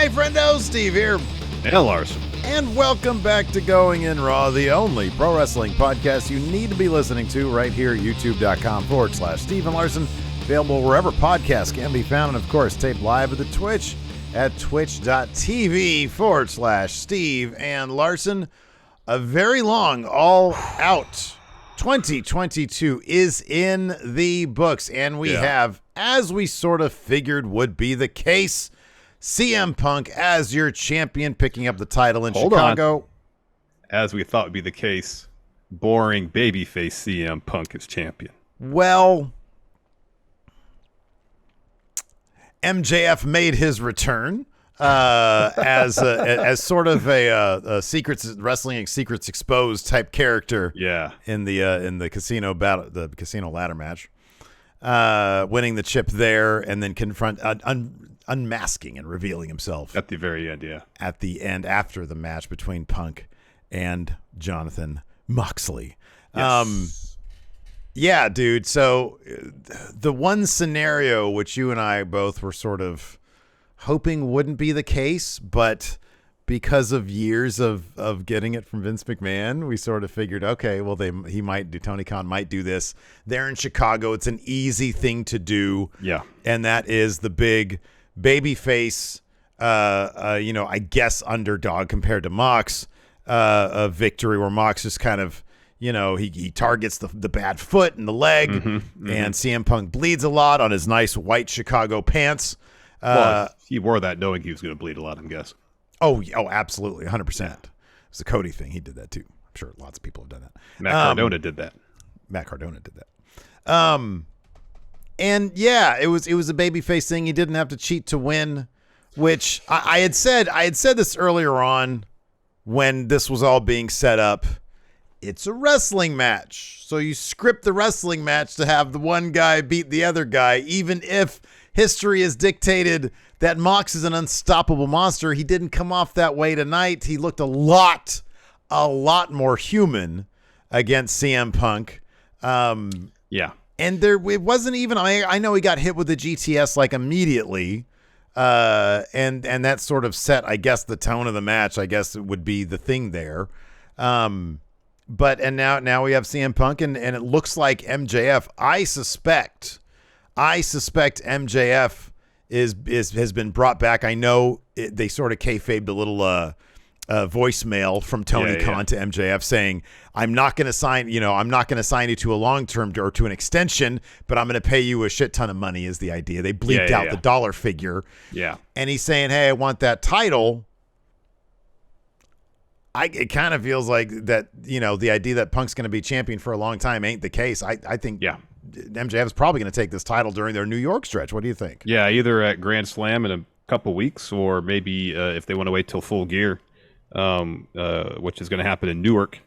Hey, friendo, Steve here. And Larson. And welcome back to Going In Raw, the only pro wrestling podcast you need to be listening to right here at youtube.com/Steve and Larson. Available wherever podcasts can be found. And, of course, taped live at the Twitch at twitch.tv/Steve and Larson. A very long all-out 2022 is in the books. And we have, as we sort of figured would be the case, CM Punk as your champion, picking up the title in Chicago. As we thought would be the case, boring babyface CM Punk is champion. Well, MJF made his return as sort of a secrets wrestling secrets exposed type character. Yeah, in the casino battle, the casino ladder match, winning the chip there, and then unmasking and revealing himself at the very end. Yeah, at the end after the match between Punk and Jonathan Moxley. Yes. Yeah, dude. So the one scenario which you and I both were sort of hoping wouldn't be the case, but because of years of getting it from Vince McMahon, we sort of figured, okay, well, Tony Khan might do this. They're in Chicago. It's an easy thing to do. Yeah. And that is the big babyface, I guess underdog compared to Mox, a victory where Mox just kind of, he targets the bad foot and the leg, and CM Punk bleeds a lot on his nice white Chicago pants. Well, he wore that knowing he was going to bleed a lot, I'm guessing. Oh, absolutely, 100%. Yeah. It's a Cody thing. He did that too. I'm sure lots of people have done that. Matt Cardona did that. And yeah, it was a babyface thing. He didn't have to cheat to win, which I had said this earlier on when this was all being set up. It's a wrestling match. So you script the wrestling match to have the one guy beat the other guy, even if history has dictated that Mox is an unstoppable monster. He didn't come off that way tonight. He looked a lot more human against CM Punk. Yeah. And it wasn't even, I know he got hit with the GTS like immediately. And that sort of set, I guess, the tone of the match, I guess it would be the thing there. But now we have CM Punk and it looks like MJF. I suspect MJF has been brought back. I know they sort of kayfabed a little voicemail from Tony Khan to MJF saying, I'm not going to sign you to a long-term or to an extension, but I'm going to pay you a shit ton of money is the idea. They bleeped out the dollar figure. Yeah. And he's saying, hey, I want that title. It kind of feels like that, the idea that Punk's going to be champion for a long time ain't the case. I think MJF is probably going to take this title during their New York stretch. What do you think? Yeah, either at Grand Slam in a couple weeks or maybe if they want to wait till Full Gear, which is going to happen in Newark,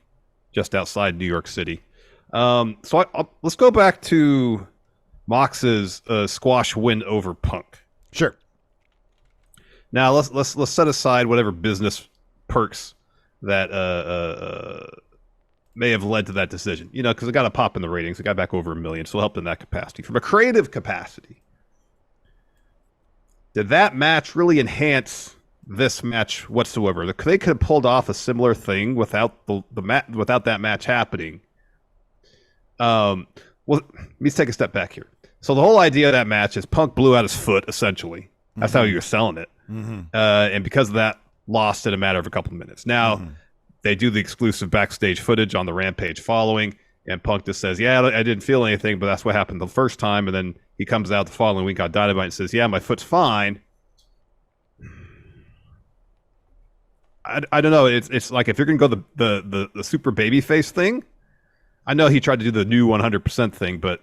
just outside New York City. Let's go back to Mox's squash win over Punk. Sure. Now let's set aside whatever business perks that may have led to that decision. Because it got a pop in the ratings. It got back over 1 million, so it helped in that capacity. From a creative capacity, did that match really enhance this match whatsoever? They could have pulled off a similar thing without without that match happening. Well, let me take a step back here. So the whole idea of that match is Punk blew out his foot, essentially. That's how you're selling it. And because of that, lost in a matter of a couple of minutes. Now, they do the exclusive backstage footage on the Rampage following, and Punk just says, yeah, I didn't feel anything, but that's what happened the first time. And then he comes out the following week on Dynamite and says, yeah, my foot's fine. I don't know. It's like if you're going to go the super babyface thing, I know he tried to do the new 100% thing, but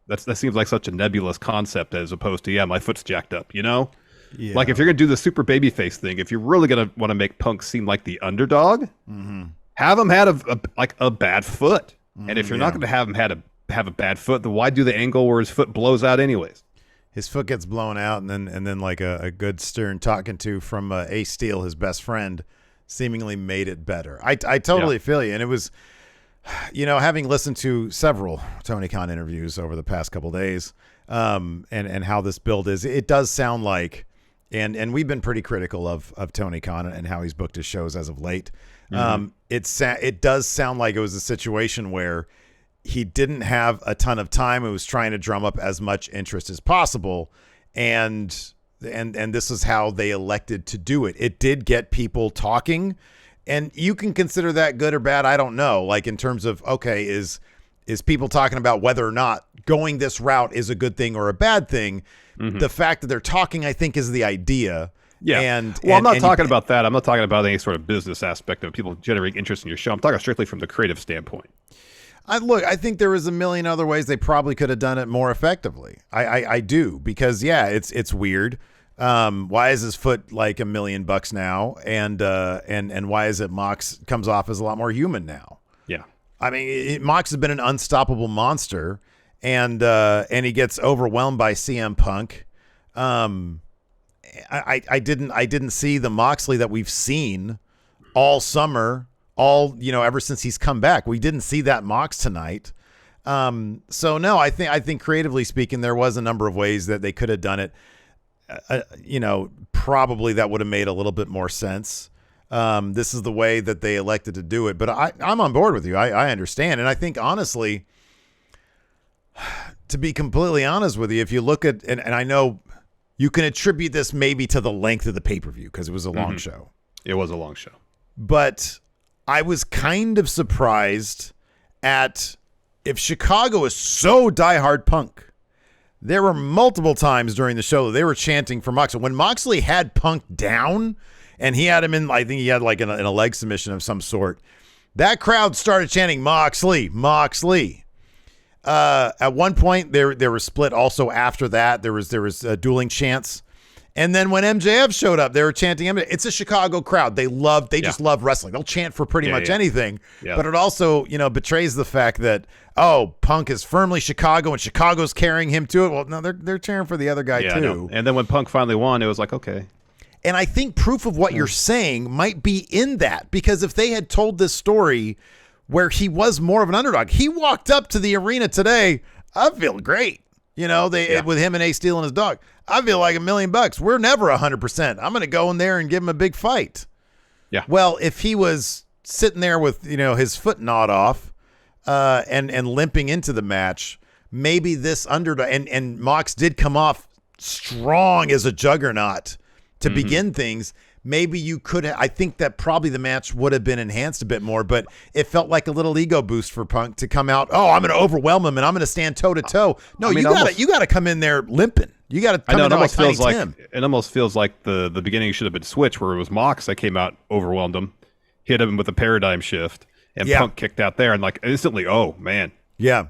that seems like such a nebulous concept as opposed to, yeah, my foot's jacked up, Yeah. Like if you're going to do the super babyface thing, if you're really going to want to make Punk seem like the underdog, have him had a bad foot. And if you're not going to have him have a bad foot, then why do the angle where his foot blows out anyways? His foot gets blown out, and then like a good stern talking to from Ace Steel, his best friend, seemingly made it better. I totally feel you. And it was, having listened to several Tony Khan interviews over the past couple of days, and how this build is, it does sound like and we've been pretty critical of Tony Khan and how he's booked his shows as of late. It does sound like it was a situation where he didn't have a ton of time. It was trying to drum up as much interest as possible, and this is how they elected to do it. It did get people talking, and you can consider that good or bad. I don't know. Like in terms of, okay, is people talking about whether or not going this route is a good thing or a bad thing? The fact that they're talking, I think, is the idea. Yeah. I'm not talking about that. I'm not talking about any sort of business aspect of people generating interest in your show. I'm talking strictly from the creative standpoint. I think there was a million other ways they probably could have done it more effectively. I do, because it's weird. Why is his foot like $1 million now? And why is it Mox comes off as a lot more human now? Yeah. I mean, Mox has been an unstoppable monster, and he gets overwhelmed by CM Punk. I didn't see the Moxley that we've seen all summer, ever since he's come back. We didn't see that Mox tonight. So no, I think creatively speaking, there was a number of ways that they could have done it. Probably that would have made a little bit more sense. This is the way that they elected to do it, but I'm on board with you. I understand. And I think honestly, to be completely honest with you, if you look at, and I know you can attribute this maybe to the length of the pay-per-view because it was a long show. It was a long show. But I was kind of surprised at, if Chicago is so diehard Punk, there were multiple times during the show that they were chanting for Moxley. When Moxley had Punk down and he had him in, I think he had like in a leg submission of some sort, that crowd started chanting Moxley, Moxley. At one point, there was split also after that. There was dueling chants. And then when MJF showed up, they were chanting MJF. It's a Chicago crowd. They just love wrestling. They'll chant for pretty much anything. Yeah. But it also, betrays the fact that, Punk is firmly Chicago and Chicago's carrying him to it. Well, no, they're cheering for the other guy too. And then when Punk finally won, it was like, okay. And I think proof of what you're saying might be in that, because if they had told this story where he was more of an underdog, he walked up to the arena today, I feel great. With him and Ace Steel and his dog, I feel like $1 million. We're never 100%. I'm going to go in there and give him a big fight. Yeah. Well, if he was sitting there with, his foot gnawed off, and limping into the match, maybe this underdog, and Mox did come off strong as a juggernaut to begin things. Maybe you could I think that probably the match would have been enhanced a bit more, but it felt like a little ego boost for Punk to come out, I'm going to overwhelm him and I'm going to stand toe to toe. No, you got to come in there limping. You got to come in there like Tiny Tim. It almost feels like the beginning should have been switched, where it was Mox that came out, overwhelmed him, hit him with a paradigm shift, and Punk kicked out there, and like instantly, oh man. Yeah.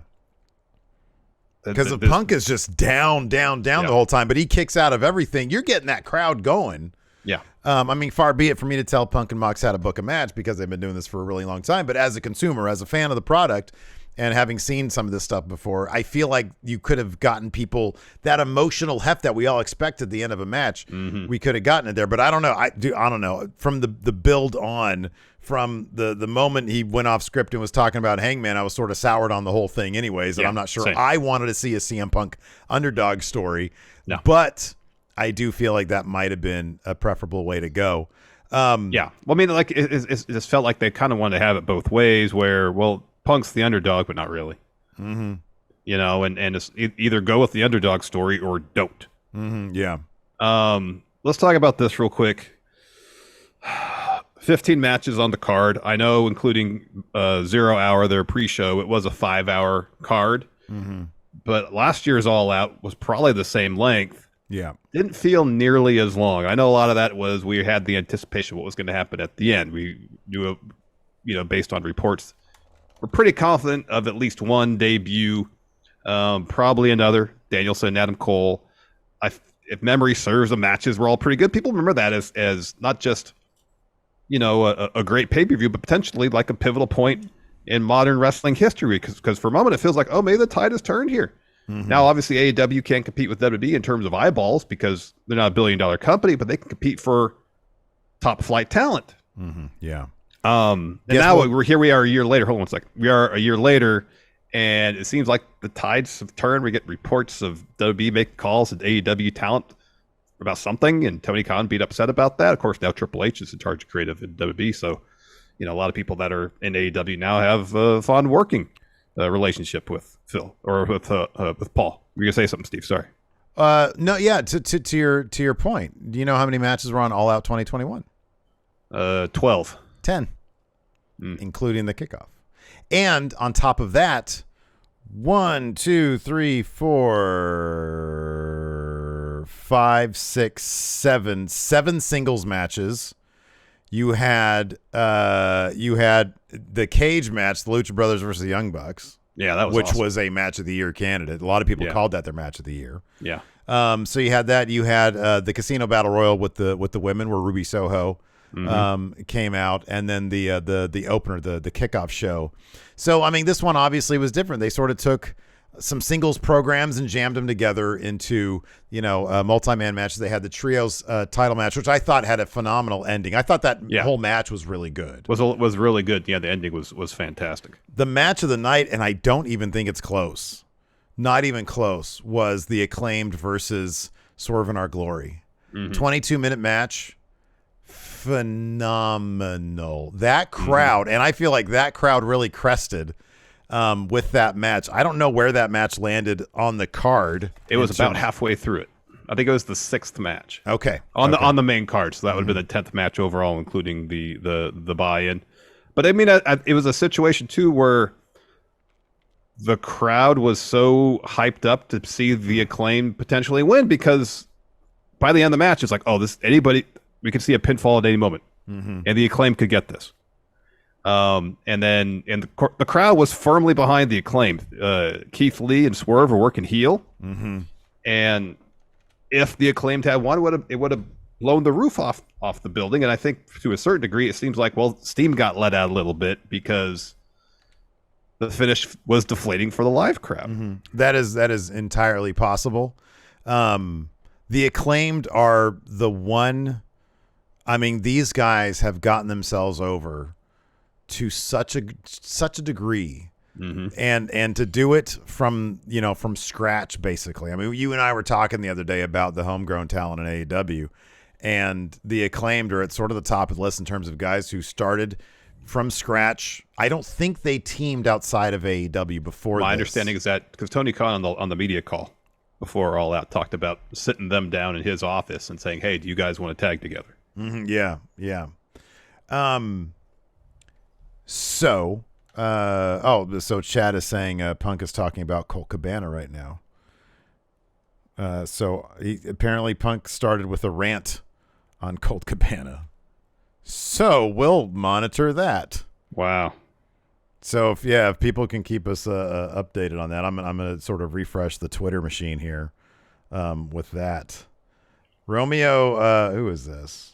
Because if Punk is just down the whole time, but he kicks out of everything, you're getting that crowd going. Yeah. Far be it for me to tell Punk and Mox how to book a match, because they've been doing this for a really long time. But as a consumer, as a fan of the product, and having seen some of this stuff before, I feel like you could have gotten people that emotional heft that we all expect at the end of a match. We could have gotten it there, but I don't know. I don't know. From the build on, from the moment he went off script and was talking about Hangman, I was sort of soured on the whole thing anyways. And I'm not sure I wanted to see a CM Punk underdog story, but I do feel like that might have been a preferable way to go. Yeah. Well, I mean, like it just felt like they kind of wanted to have it both ways, where, Punk's the underdog, but not really. And it's either go with the underdog story or don't. Yeah. Let's talk about this real quick. 15 matches on the card. I know, including 0 hour, their pre-show, it was a 5-hour card. But last year's All Out was probably the same length. Yeah. Didn't feel nearly as long. I know a lot of that was we had the anticipation of what was going to happen at the end. We knew, based on reports, we're pretty confident of at least one debut, probably another. Danielson and Adam Cole. If memory serves, the matches were all pretty good. People remember that as not just, a great pay-per-view, but potentially like a pivotal point in modern wrestling history. Because for a moment, it feels like, maybe the tide has turned here. Now, obviously, AEW can't compete with WWE in terms of eyeballs because they're not a billion-dollar company, but they can compete for top-flight talent. Yeah. And now here we are a year later. Hold on one second. We are a year later, and it seems like the tides have turned. We get reports of WWE making calls at AEW talent about something, and Tony Khan being upset about that. Of course, now Triple H is in charge of creative in WWE, so a lot of people that are in AEW now have a fond working relationship with Phil or with Paul. You were gonna say something, Steve? Sorry. No, yeah. To your point, do you know how many matches were on All Out 2021? 12. 10, including the kickoff. And on top of that, 1, 2, 3, 4, 5, 6, 7 singles matches. You had the cage match, the Lucha Brothers versus the Young Bucks. Yeah, that was which awesome. was a match of the year candidate. A lot of people called that their match of the year. Yeah. So you had that. You had the Casino Battle Royal with the women, where Ruby Soho came out, and then the opener, the kickoff show. So I mean, this one obviously was different. They sort of took some singles programs and jammed them together into multi-man matches. They had the trios title match, which I thought had a phenomenal ending. I thought that whole match was really good. Was really good. Yeah, the ending was fantastic. The match of the night, and I don't even think it's close, not even close, was the Acclaimed versus Swerve in Our Glory. 22-minute match. Phenomenal. That crowd, and I feel like that crowd really crested with that match. I don't know where that match landed on the card. It was about halfway through it. I think it was the 6th match. Okay. On the main card, so that would be the 10th match overall, including the buy-in. But I mean, it was a situation too where the crowd was so hyped up to see the Acclaim potentially win, because by the end of the match, it's like, we could see a pinfall at any moment, and the Acclaim could get this. And the crowd was firmly behind the Acclaim. Keith Lee and Swerve were working heel, and if the Acclaimed had won, it would have blown the roof off the building. And I think to a certain degree, it seems like steam got let out a little bit because the finish was deflating for the live crowd. That is entirely possible. The Acclaimed are the one. I mean, these guys have gotten themselves over to such a degree, and to do it from scratch, basically. I mean, you and I were talking the other day about the homegrown talent in AEW, and the Acclaimed are at sort of the top of the list in terms of guys who started from scratch. I don't think they teamed outside of AEW before. My understanding is that because Tony Khan on the media call before All Out talked about sitting them down in his office and saying, "Hey, do you guys want to tag together?" Yeah. So Chad is saying Punk is talking about Colt Cabana right now. So apparently Punk started with a rant on Colt Cabana. So we'll monitor that. Wow. So if people can keep us updated on that, I'm going to sort of refresh the Twitter machine here with that. Romeo, who is this?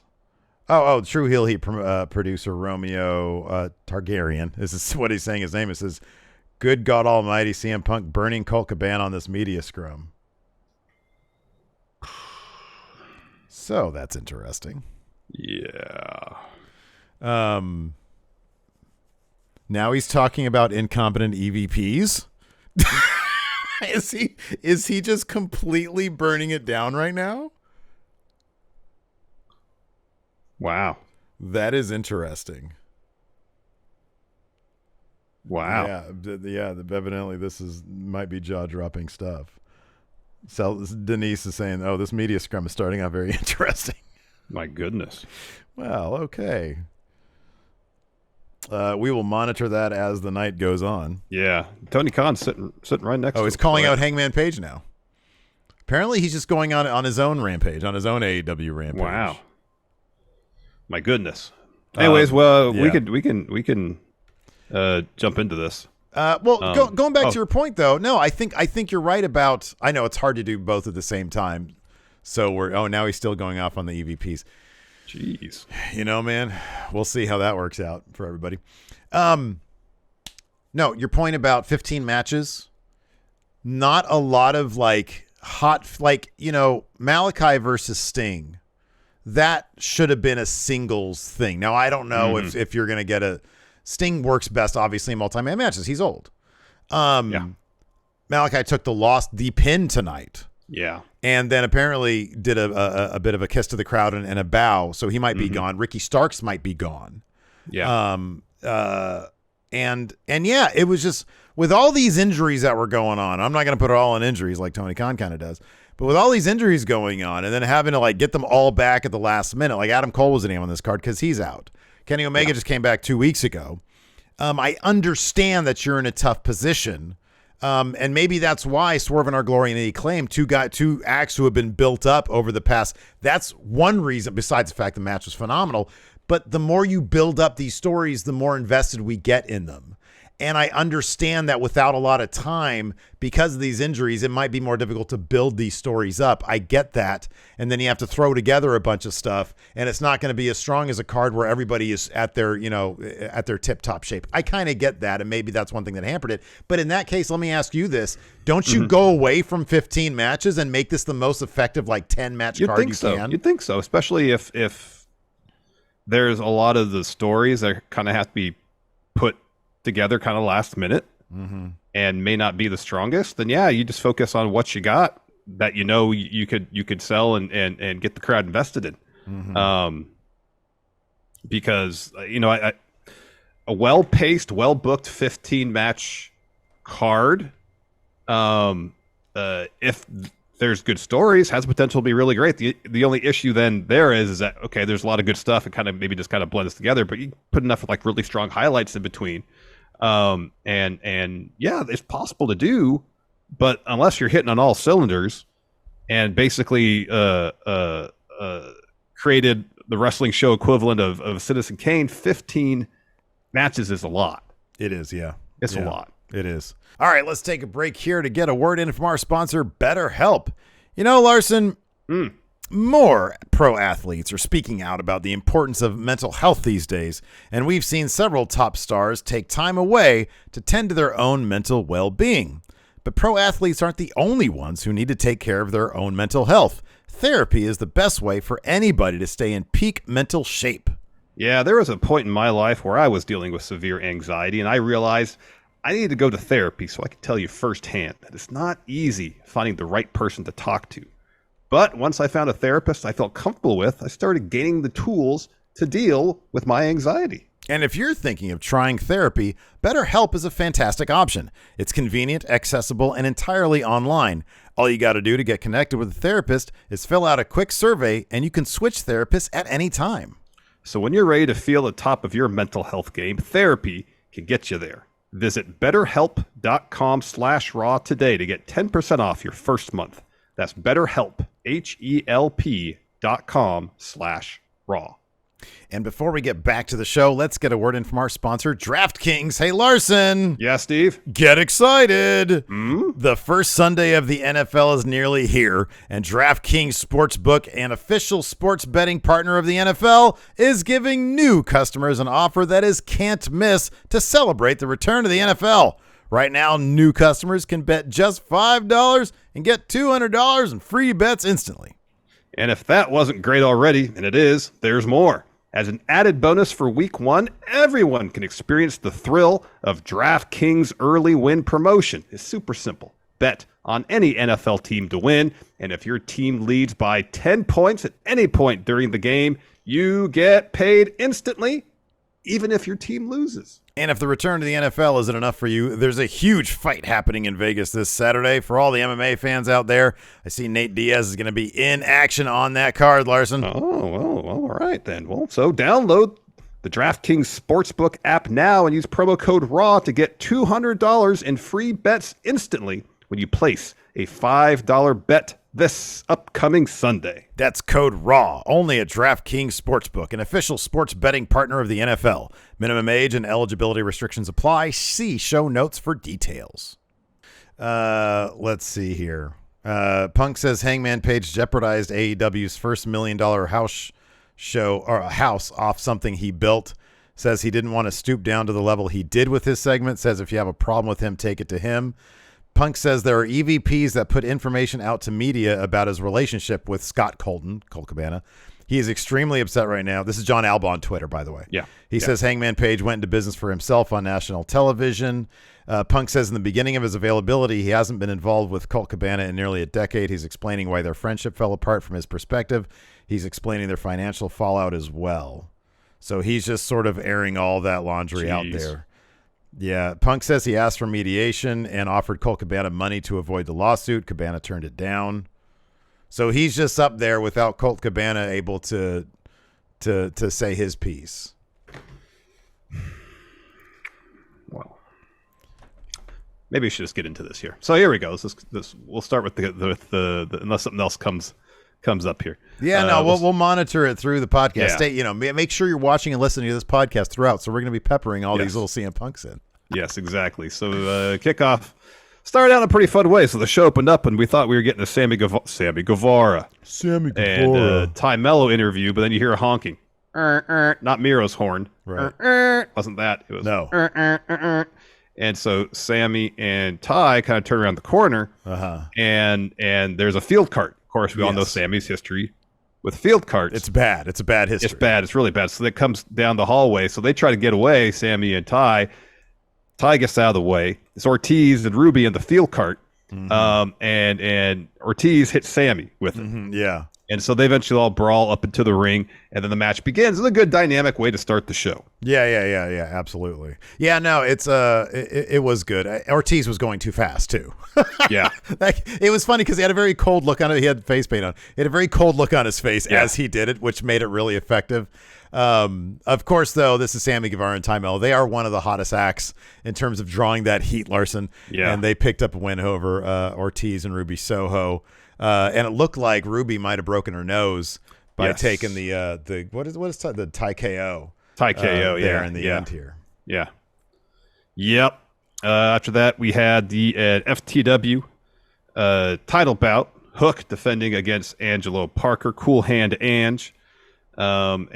Oh, True Heel Heat producer Romeo Targaryen. This is what he's saying his name. It says, "Good God Almighty, CM Punk burning Colt Cabana on this media scrum." So that's interesting. Yeah. Now he's talking about incompetent EVPs. Is he just completely burning it down right now? Wow. That is interesting. Wow. Yeah. Evidently, this might be jaw-dropping stuff. So Denise is saying, "Oh, this media scrum is starting out very interesting." My goodness. Well, okay. We will monitor that as the night goes on. Yeah, Tony Khan's sitting right next to him. Oh, he's calling out Hangman Page now. Apparently, he's just going on his own rampage, on his own AEW rampage. Wow. My goodness. Anyways, well, yeah. we can jump into this. Going back to your point, though, no, I think you're right about. I know it's hard to do both at the same time. So now he's still going off on the EVPs. Jeez. Man, we'll see how that works out for everybody. No, your point about 15 matches, not a lot of Malachi versus Sting. That should have been a singles thing. Now, I don't know if you're going to get Sting works best, obviously, in multi-man matches. He's old. Malachi took the pin tonight. Yeah. And then apparently did a bit of a kiss to the crowd and a bow. So he might be gone. Ricky Starks might be gone. Yeah. And yeah, it was just with all these injuries that were going on. I'm not going to put it all on injuries like Tony Khan kind of does, but with all these injuries going on and then having to like get them all back at the last minute, like Adam Cole was a name on this card because he's out. Kenny Omega just came back 2 weeks ago. I understand that you're in a tough position. And maybe that's why Swerve and Our Glory and the Acclaim, two acts who have been built up over the past. That's one reason, besides the fact the match was phenomenal. But the more you build up these stories, the more invested we get in them. And I understand that without a lot of time, because of these injuries, it might be more difficult to build these stories up. I get that. And then you have to throw together a bunch of stuff, and it's not going to be as strong as a card where everybody is at their, at their tip-top shape. I kind of get that, and maybe that's one thing that hampered it. But in that case, let me ask you this. Don't you go away from 15 matches and make this the most effective, 10-match card you can? You'd think so, especially if there's a lot of the stories that kind of have to be put together kind of last minute and may not be the strongest, then yeah, you just focus on what you got that you could sell and get the crowd invested in. Because a well-paced, well-booked 15-match card, if there's good stories, has potential to be really great. The only issue then there is that, okay, there's a lot of good stuff and kind of blends together, but you put enough really strong highlights in between. And yeah, it's possible to do, but unless you're hitting on all cylinders and basically created the wrestling show equivalent of Citizen Kane, 15 matches is a lot. It is, yeah. It's a lot. It is. All right, let's take a break here to get a word in from our sponsor, BetterHelp. Larson, more pro athletes are speaking out about the importance of mental health these days, and we've seen several top stars take time away to tend to their own mental well-being. But pro athletes aren't the only ones who need to take care of their own mental health. Therapy is the best way for anybody to stay in peak mental shape. Yeah, there was a point in my life where I was dealing with severe anxiety, and I realized I needed to go to therapy so I could tell you firsthand that it's not easy finding the right person to talk to. But once I found a therapist I felt comfortable with, I started gaining the tools to deal with my anxiety. And if you're thinking of trying therapy, BetterHelp is a fantastic option. It's convenient, accessible, and entirely online. All you got to do to get connected with a therapist is fill out a quick survey, and you can switch therapists at any time. So when you're ready to feel the top of your mental health game, therapy can get you there. Visit betterhelp.com/raw today to get 10% off your first month. That's BetterHelp, HELP.com/raw. And before we get back to the show, let's get a word in from our sponsor, DraftKings. Hey, Larson. Yeah, Steve. Get excited. The first Sunday of the NFL is nearly here, and DraftKings Sportsbook, an official sports betting partner of the NFL, is giving new customers an offer that is can't miss to celebrate the return of the NFL. Right now, new customers can bet just $5 and get $200 in free bets instantly. And if that wasn't great already, and it is, there's more. As an added bonus for week 1, everyone can experience the thrill of DraftKings early win promotion. It's super simple. Bet on any NFL team to win, and if your team leads by 10 points at any point during the game, you get paid instantly, even if your team loses. And if the return to the NFL isn't enough for you, there's a huge fight happening in Vegas this Saturday. For all the MMA fans out there, I see Nate Diaz is going to be in action on that card, Larson. Oh, well, all right then. Well, so download the DraftKings Sportsbook app now and use promo code RAW to get $200 in free bets instantly when you place a $5 bet this upcoming Sunday. That's code RAW, only at DraftKings Sportsbook, an official sports betting partner of the NFL. Minimum age and eligibility restrictions apply. See show notes for details. Let's see here. Punk says Hangman Page jeopardized AEW's first $1 million house show or a house off something he built. Says he didn't want to stoop down to the level he did with his segment. Says if you have a problem with him, take it to him. Punk says there are EVPs that put information out to media about his relationship with Scott Colt Cabana. He is extremely upset right now. This is John Alba on Twitter, by the way. Yeah. He says Hangman Page went into business for himself on national television. Punk says in the beginning of his availability, he hasn't been involved with Colt Cabana in nearly a decade. He's explaining why their friendship fell apart from his perspective. He's explaining their financial fallout as well. So he's just sort of airing all that laundry out there. Yeah. Punk says he asked for mediation and offered Colt Cabana money to avoid the lawsuit. Cabana turned it down. So he's just up there without Colt Cabana able to say his piece. Well, maybe we should just get into this here. So here we go. This we'll start with the unless something else comes up here. Yeah, we'll monitor it through the podcast. Yeah. Make sure you're watching and listening to this podcast throughout. So we're going to be peppering all these little CM Punks in. Yes, exactly. So kickoff started out in a pretty fun way. So the show opened up, and we thought we were getting a Sammy Guevara and Ty Mello interview, but then you hear a honking. Not Miro's horn. Right. Wasn't that? It was No. And so Sammy and Ty kind of turn around the corner, and there's a field cart. Of course, we all know Sammy's history with field carts. It's bad. It's a bad history. It's bad. It's really bad. So it comes down the hallway. So they try to get away, Sammy and Ty. Ty gets out of the way. It's Ortiz and Ruby in the field cart. And Ortiz hits Sammy with it. Yeah. And so they eventually all brawl up into the ring, and then the match begins. It's a good dynamic way to start the show. Yeah, absolutely. Yeah, no, it was good. Ortiz was going too fast too. Yeah. It was funny because he had a very cold look on it. He had face paint on. He had a very cold look on his face as he did it, which made it really effective. Of course, though, this is Sammy Guevara and Ty Mello. They are one of the hottest acts in terms of drawing that heat, Larson. Yeah. And they picked up a win over Ortiz and Ruby Soho. And it looked like Ruby might have broken her nose by taking the what is the Thai KO. Thai KO, there in the end here. Yeah. Yep. After that, we had the FTW title bout. Hook defending against Angelo Parker. Cool hand Ange. Hook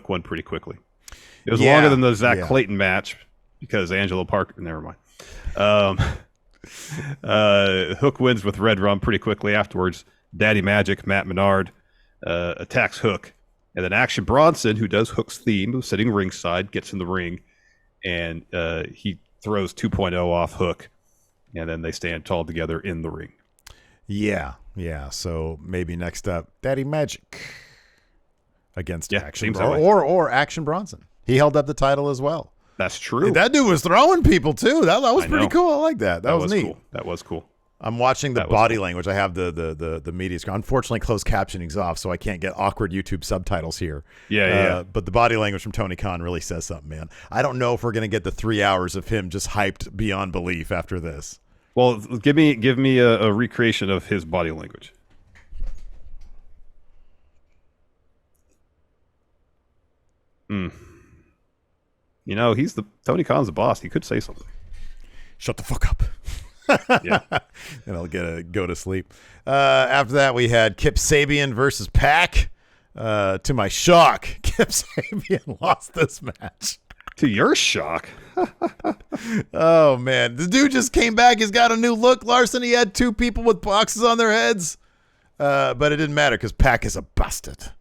won pretty quickly. It was longer than the Zach Clayton match because Angelo Parker. Never mind. Hook wins with Red Rum pretty quickly afterwards. Daddy Magic, Matt Menard, attacks Hook. And then Action Bronson, who does Hook's theme, who's sitting ringside, gets in the ring. And he throws 2.0 off Hook. And then they stand tall together in the ring. Yeah. So maybe next up, Daddy Magic against Action Bronson. Or Action Bronson. He held up the title as well. That's true. That dude was throwing people too. That was pretty cool. I like that. That was neat. Cool. That was cool. I'm watching the body language. I have the media screen. Unfortunately, closed captioning's off, so I can't get awkward YouTube subtitles here. Yeah. But the body language from Tony Khan really says something, man. I don't know if we're gonna get the 3 hours of him just hyped beyond belief after this. Well, give me a recreation of his body language. You know, Tony Khan's the boss. He could say something. Shut the fuck up. Yeah. And I'll go to sleep. After that, we had Kip Sabian versus Pac. To my shock, Kip Sabian lost this match. To your shock. Oh, man. The dude just came back. He's got a new look, Larson. He had two people with boxes on their heads. But it didn't matter because Pac is a bastard.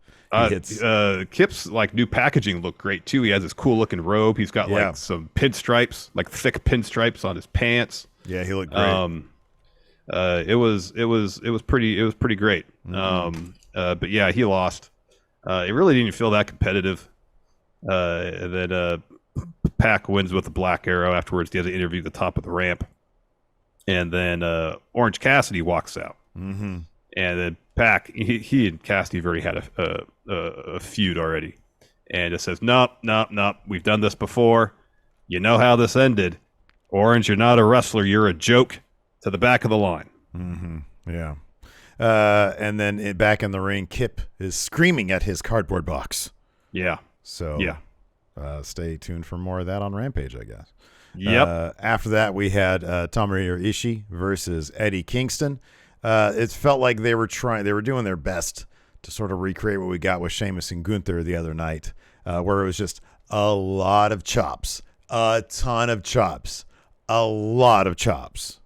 Kip's new packaging looked great too. He has this cool looking robe. He's got some pinstripes, thick pinstripes on his pants. Yeah, he looked great. It was pretty great. But yeah, he lost. It really didn't feel that competitive. And then Pac wins with a black arrow. Afterwards, he has an interview at the top of the ramp, and then Orange Cassidy walks out. Mm-hmm. And then Pac, he and Cassidy already had a feud already. And it says, nope, we've done this before. You know how this ended. Orange, you're not a wrestler. You're a joke to the back of the line. Mm-hmm. Yeah. And then back in the ring, Kip is screaming at his cardboard box. Yeah. So stay tuned for more of that on Rampage, I guess. Yep. After that, we had Tomohiro Ishii versus Eddie Kingston. It felt like they were doing their best to sort of recreate what we got with Sheamus and Gunther the other night, where it was just a lot of chops, a ton of chops, a lot of chops,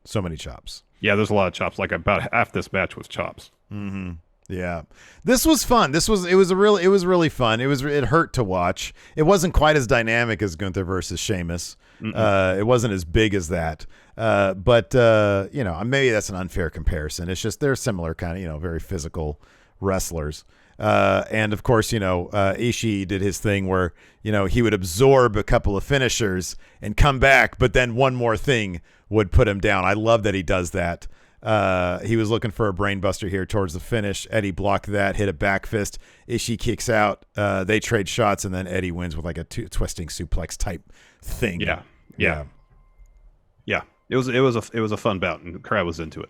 so many chops. Yeah, there's a lot of chops. About half this match was chops. Mm-hmm. Yeah. This was fun. It was really fun. It hurt to watch. It wasn't quite as dynamic as Gunther versus Sheamus. It wasn't as big as that. But maybe that's an unfair comparison. It's just they're similar kind of, very physical wrestlers. And of course, Ishii did his thing where, he would absorb a couple of finishers and come back, but then one more thing would put him down. I love that he does that. He was looking for a brainbuster here towards the finish. Eddie blocked that, hit a back fist. Ishii kicks out. They trade shots, and then Eddie wins with like a twisting suplex type thing. Yeah. It was a fun bout, and the crowd was into it.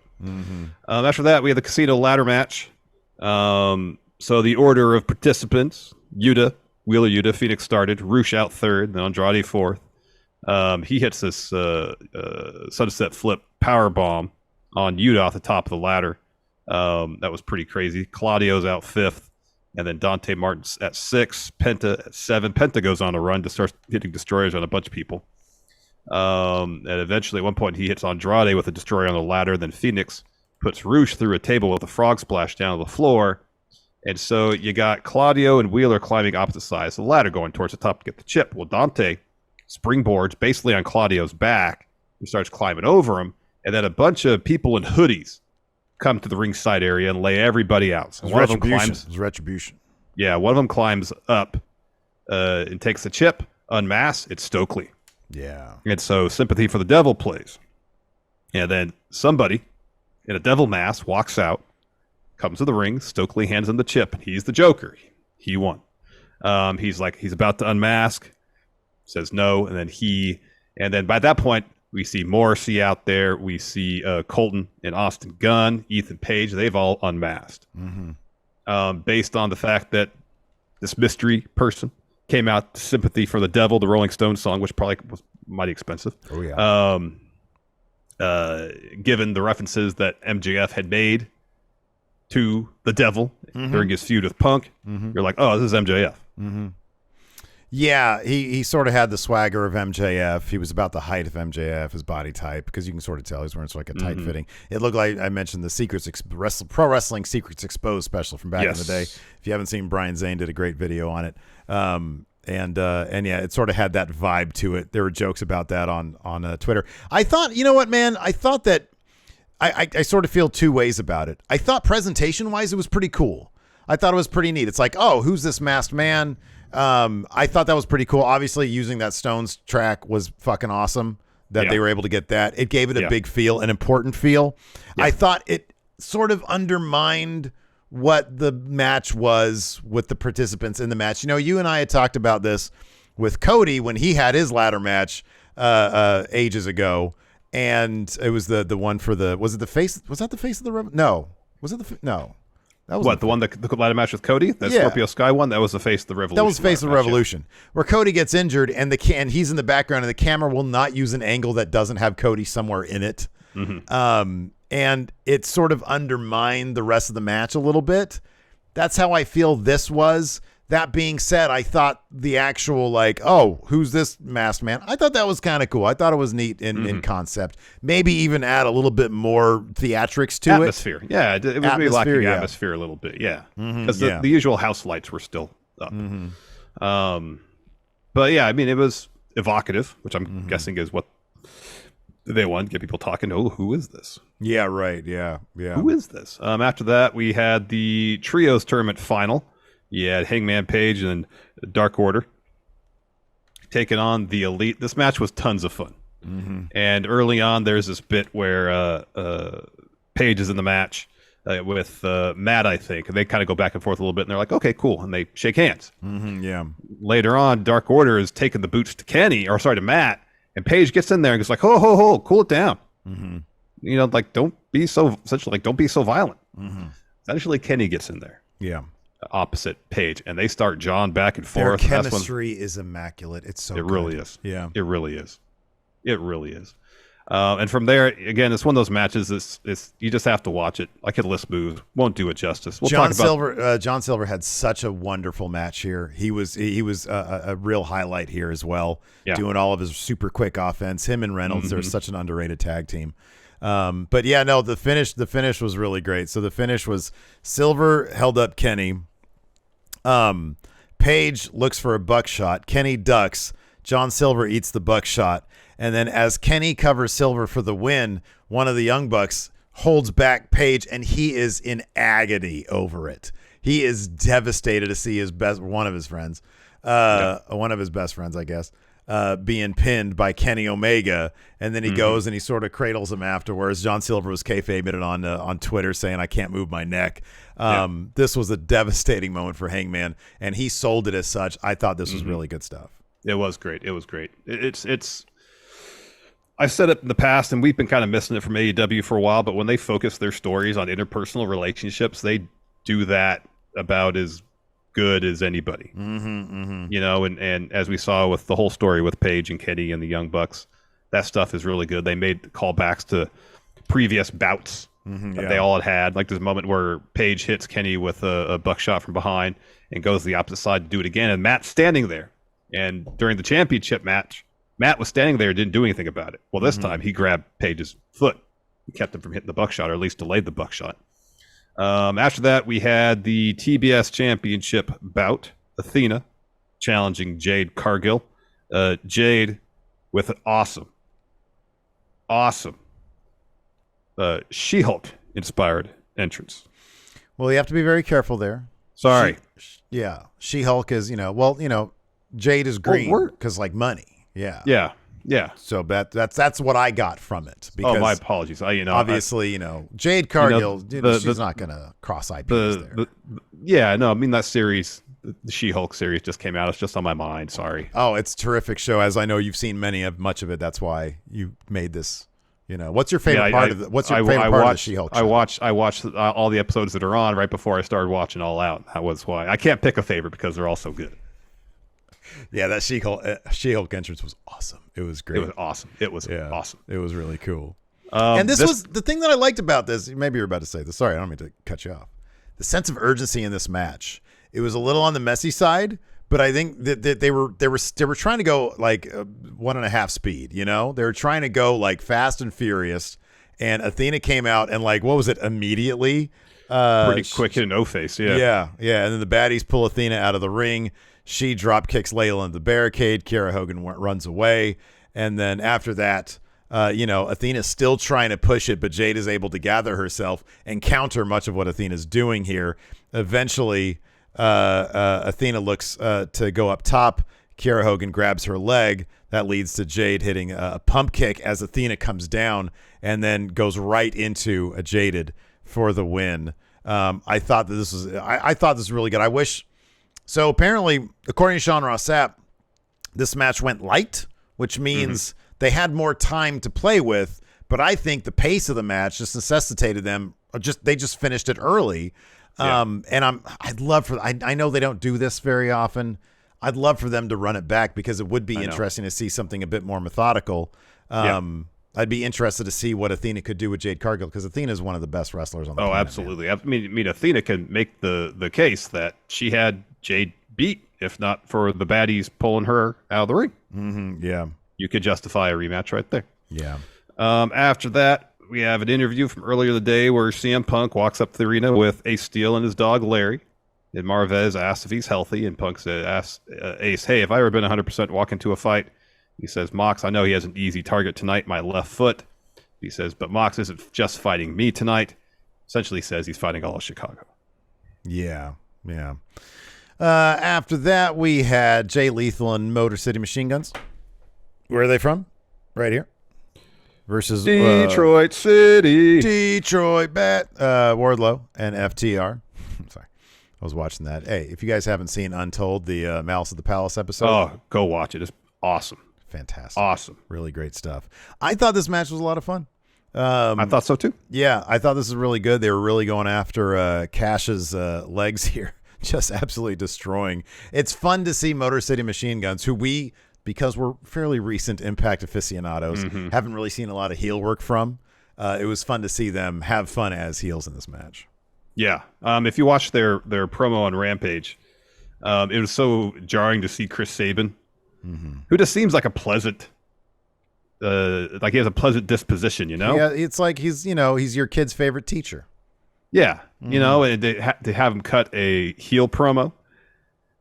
After that, we had the casino ladder match. So the order of participants: Wheeler Yuta, Phoenix started, Roosh out third, then Andrade fourth. He hits this sunset flip power bomb on Yuta off the top of the ladder. That was pretty crazy. Claudio's out fifth, and then Dante Martin's at six, Penta at seven. Penta goes on a run to start hitting destroyers on a bunch of people. And eventually, at one point, he hits Andrade with a destroyer on the ladder. Then Phoenix puts Roosh through a table with a frog splash down to the floor. And so you got Claudio and Wheeler climbing opposite sides of the ladder, going towards the top to get the chip. Well, Dante springboards basically on Claudio's back and starts climbing over him. And then a bunch of people in hoodies come to the ringside area and lay everybody out. So one of them climbs. It's retribution. Yeah, one of them climbs up and takes the chip. Unmasks. It's Stokely. Yeah. And so Sympathy for the Devil plays. And then somebody in a devil mask walks out, comes to the ring. Stokely hands him the chip. He's the Joker. He won. He's about to unmask. Says no. And then by that point, we see Morrissey out there. We see Colton and Austin Gunn, Ethan Page. They've all unmasked. Based on the fact that this mystery person came out to Sympathy for the Devil, the Rolling Stones song, which probably was mighty expensive. Oh, yeah. Given the references that MJF had made to the Devil during his feud with Punk, you're like, oh, this is MJF. Yeah, he sort of had the swagger of MJF. He was about the height of MJF, his body type, because you can sort of tell he's wearing sort of like a tight fitting. It looked like I mentioned the Pro Wrestling Secrets Exposed special from back in the day. If you haven't seen, Brian Zane did a great video on it. And yeah, it sort of had that vibe to it. There were jokes about that on Twitter. I thought, you know what, man? I thought that I sort of feel two ways about it. I thought presentation-wise it was pretty cool. I thought it was pretty neat. It's like, oh, who's this masked man? I thought that was pretty cool. Obviously, using that Stones track was fucking awesome that they were able to get that. It gave it a big feel, an important feel. I thought it sort of undermined what the match was with the participants in the match. You and I had talked about this with Cody when he had his ladder match ages ago, and it was the one for was it the face? Was that the face of the no? Was it no? That was the one that the ladder match with Cody, that Scorpio Sky one. That was the face of the Revolution. That was face of the Revolution, where Cody gets injured and he's in the background, and the camera will not use an angle that doesn't have Cody somewhere in it. And it sort of undermined the rest of the match a little bit. That's how I feel this was. That being said, I thought the actual who's this masked man? I thought that was kind of cool. I thought it was neat in concept. Maybe even add a little bit more theatrics to atmosphere. Yeah, it was maybe lacking atmosphere a little bit. Yeah, because the usual house lights were still up. But yeah, I mean, it was evocative, which I'm guessing is what they want to get people talking. Oh, who is this? Yeah, right. Yeah. Who is this? After that, we had the Trios Tournament final. You had Hangman Page and Dark Order taking on the Elite. This match was tons of fun. And early on, there's this bit where Page is in the match with Matt, I think. And they kind of go back and forth a little bit, and they're like, okay, cool. And they shake hands. Yeah. Later on, Dark Order is taking the boots to Matt. And Page gets in there and goes like, ho, cool it down. Don't be so violent. Essentially, Kenny gets in there. Yeah. Opposite Page, and they start jawing back and forth. Their chemistry is immaculate. It's so it good. Really is. Yeah. It really is. And from there, again, it's one of those matches. It's you just have to watch it. I could list moves, won't do it justice. John Silver had such a wonderful match here. He was a real highlight here as well. Doing all of his super quick offense. Him and Reynolds, they're such an underrated tag team. But yeah, no, the finish was really great. So the finish was Silver held up Kenny. Page looks for a buckshot. Kenny ducks. John Silver eats the buckshot. And then as Kenny covers Silver for the win, one of the Young Bucks holds back Page, and he is in agony over it. He is devastated to see one of his best friends, I guess, being pinned by Kenny Omega. And then he goes and he sort of cradles him afterwards. John Silver was kayfabing it on Twitter saying, "I can't move my neck." This was a devastating moment for Hangman, and he sold it as such. I thought this was really good stuff. It was great. It's I've said it in the past, and we've been kind of missing it from AEW for a while, but when they focus their stories on interpersonal relationships, they do that about as good as anybody. You know, and as we saw with the whole story with Paige and Kenny and the Young Bucks, that stuff is really good. They made callbacks to previous bouts that they all had. Like there's a moment where Paige hits Kenny with a buckshot from behind and goes to the opposite side to do it again, and Matt's standing there. And during the championship match, Matt was standing there, didn't do anything about it. Well, this time he grabbed Paige's foot and kept him from hitting the buckshot, or at least delayed the buckshot. After that, we had the TBS Championship bout. Athena challenging Jade Cargill. Jade with an awesome She-Hulk inspired entrance. Well, you have to be very careful there. Sorry. She-Hulk is, Jade is green because like money. Yeah. So that's what I got from it. Because my apologies. Obviously, Jade Cargill, she's not going to cross IPs there. That series, the She-Hulk series just came out. It's just on my mind. Sorry. Oh, it's a terrific show. As I know you've seen much of it. That's why you made this. What's your favorite part of of the She-Hulk show? I watched all the episodes that are on right before I started watching All Out. That was why. I can't pick a favorite because they're all so good. Yeah, that She-Hulk entrance was awesome. It was great. It was awesome. It was really cool. And this was the thing that I liked about this. Maybe you're about to say this. Sorry, I don't mean to cut you off. The sense of urgency in this match. It was a little on the messy side, but I think that they were trying to go like 1.5 speed. They were trying to go like fast and furious. And Athena came out and like, what was it? Immediately, pretty quick in no-face. Yeah. And then the baddies pull Athena out of the ring. She drop kicks Layla into the barricade. Kiera Hogan runs away. And then after that, Athena's still trying to push it, but Jade is able to gather herself and counter much of what Athena's doing here. Eventually, Athena looks to go up top. Kiera Hogan grabs her leg. That leads to Jade hitting a pump kick as Athena comes down and then goes right into a Jaded for the win. I thought this was really good. So apparently, according to Sean Ross Sapp, this match went light, which means they had more time to play with. But I think the pace of the match just necessitated them. They just finished it early. And I know they don't do this very often. I'd love for them to run it back because it would be interesting to see something a bit more methodical. I'd be interested to see what Athena could do with Jade Cargill because Athena is one of the best wrestlers on the planet. Oh, absolutely. Man. I mean, Athena can make the case that she had Jade beat, if not for the baddies pulling her out of the ring. Yeah. You could justify a rematch right there. Yeah. After that, we have an interview from earlier in the day where CM Punk walks up to the arena with Ace Steel and his dog Larry. And Marvez asks if he's healthy, and Punk asks Ace, "Hey, have I ever been 100% walk into a fight?" He says, "Mox, I know he has an easy target tonight, my left foot." He says, "But Mox isn't just fighting me tonight." Essentially says he's fighting all of Chicago. Yeah. After that, we had Jay Lethal and Motor City Machine Guns. Where are they from? Right here. Versus Detroit City. Detroit Bat. Wardlow and FTR. I'm sorry. I was watching that. Hey, if you guys haven't seen Untold, the Malice at the Palace episode. Go watch it. It's awesome. Fantastic. Awesome. Really great stuff. I thought this match was a lot of fun. I thought so too. Yeah, I thought this was really good. They were really going after Cash's legs here. Just absolutely destroying. It's fun to see Motor City Machine Guns, who because we're fairly recent Impact aficionados, haven't really seen a lot of heel work from. It was fun to see them have fun as heels in this match. Yeah. If you watch their promo on Rampage, it was so jarring to see Chris Sabin, who just seems like a pleasant like he has a pleasant disposition, you know? Yeah, it's like he's your kid's favorite teacher. Yeah, you know, and to have him cut a heel promo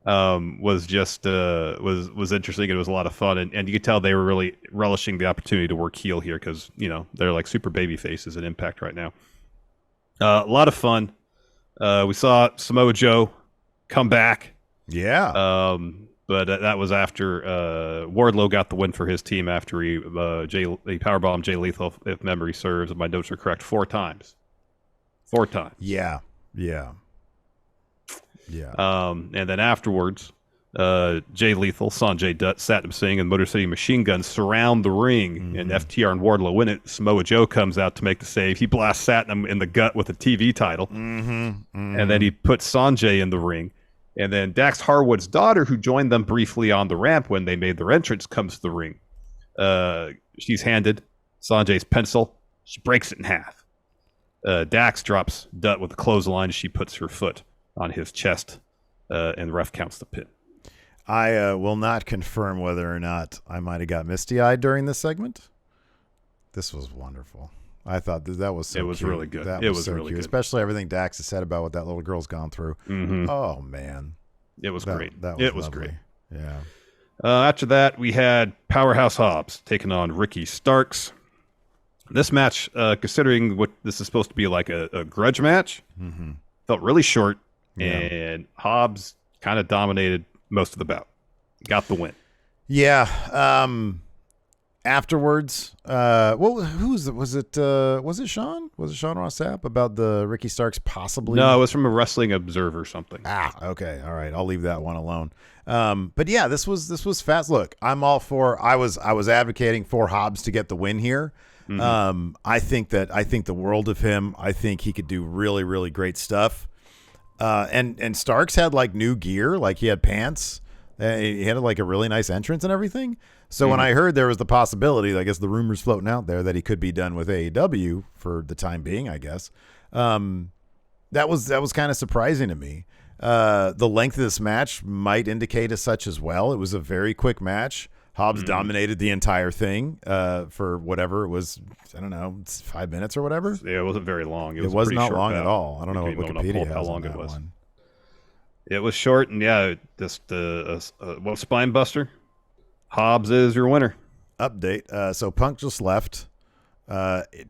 was just was interesting. It was a lot of fun, and you could tell they were really relishing the opportunity to work heel here because they're like super baby faces at Impact right now. A lot of fun. We saw Samoa Joe come back. Yeah. But that was after Wardlow got the win for his team after he powerbombed Jay Lethal, if memory serves, and my notes are correct, 4 times. 4 times. Yeah. And then afterwards, Jay Lethal, Sanjay Dutt, Satnam Singh, and Motor City Machine Guns surround the ring, and FTR and Wardlow win it. Samoa Joe comes out to make the save. He blasts Satnam in the gut with a TV title, and then he puts Sanjay in the ring. And then Dax Harwood's daughter, who joined them briefly on the ramp when they made their entrance, comes to the ring. She's handed Sanjay's pencil. She breaks it in half. Dax drops Dutt with a clothesline. She puts her foot on his chest, and the ref counts the pin. I will not confirm whether or not I might have got misty-eyed during this segment. This was wonderful. I thought that was so It was cute. really good. That It was was so really cute, good. especially everything Dax has said about what that little girl's gone through. Oh, man. It was great. It was great. Yeah. After that, we had Powerhouse Hobbs taking on Ricky Starks. This match, considering what this is supposed to be like a grudge match, felt really short, and Hobbs kind of dominated most of the bout. Got the win. Yeah. Afterwards, was it Sean? Was it Sean Ross Sapp about the Ricky Starks possibly? No, it was from a Wrestling Observer or something. Okay. All right. I'll leave that one alone. But yeah, this was fast. Look, I'm all for, I was advocating for Hobbs to get the win here. I think the world of him. I think he could do really, really great stuff. And Starks had like new gear, like he had pants. He had like a really nice entrance and everything. So when I heard there was the possibility, I guess the rumors floating out there that he could be done with AEW for the time being, I guess, that was kind of surprising to me. The length of this match might indicate as such as well. It was a very quick match. Hobbs dominated the entire thing for whatever it was. I don't know, 5 minutes or whatever. Yeah, it wasn't very long. It was not long at all. I don't know what what Wikipedia has how long on it that was. one. It was short, and yeah, just spine buster. Hobbs is your winner. Update. So Punk just left.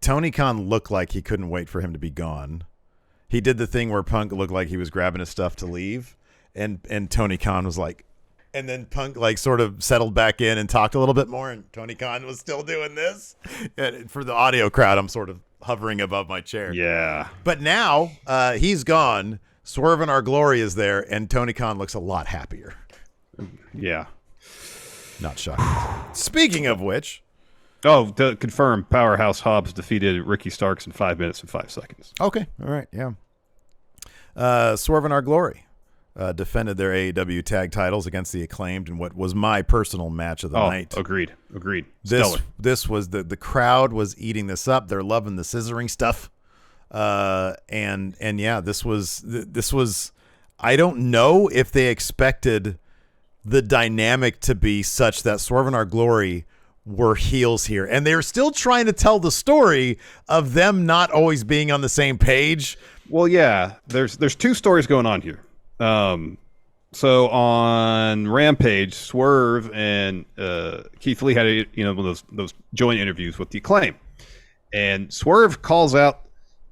Tony Khan looked like he couldn't wait for him to be gone. He did the thing where Punk looked like he was grabbing his stuff to leave, and Tony Khan was like, and then Punk like sort of settled back in and talked a little bit more, and Tony Khan was still doing this. And for the audio crowd, I'm sort of hovering above my chair. Yeah. But now he's gone. Swerve in Our Glory is there, and Tony Khan looks a lot happier. Yeah. Not shocking. Speaking of which. Oh, to confirm, Powerhouse Hobbs defeated Ricky Starks in 5 minutes and 5 seconds. Okay. All right. Yeah. Swerve in Our Glory defended their AEW tag titles against the Acclaimed in what was my personal match of the night. Agreed. Stellar. This was the crowd was eating this up. They're loving the scissoring stuff. And yeah, this was, I don't know if they expected the dynamic to be such that Swerve in Our Glory were heels here. And they're still trying to tell the story of them not always being on the same page. Well, yeah, there's 2 stories going on here. So on Rampage, Swerve and Keith Lee had those joint interviews with the Acclaim. And Swerve calls out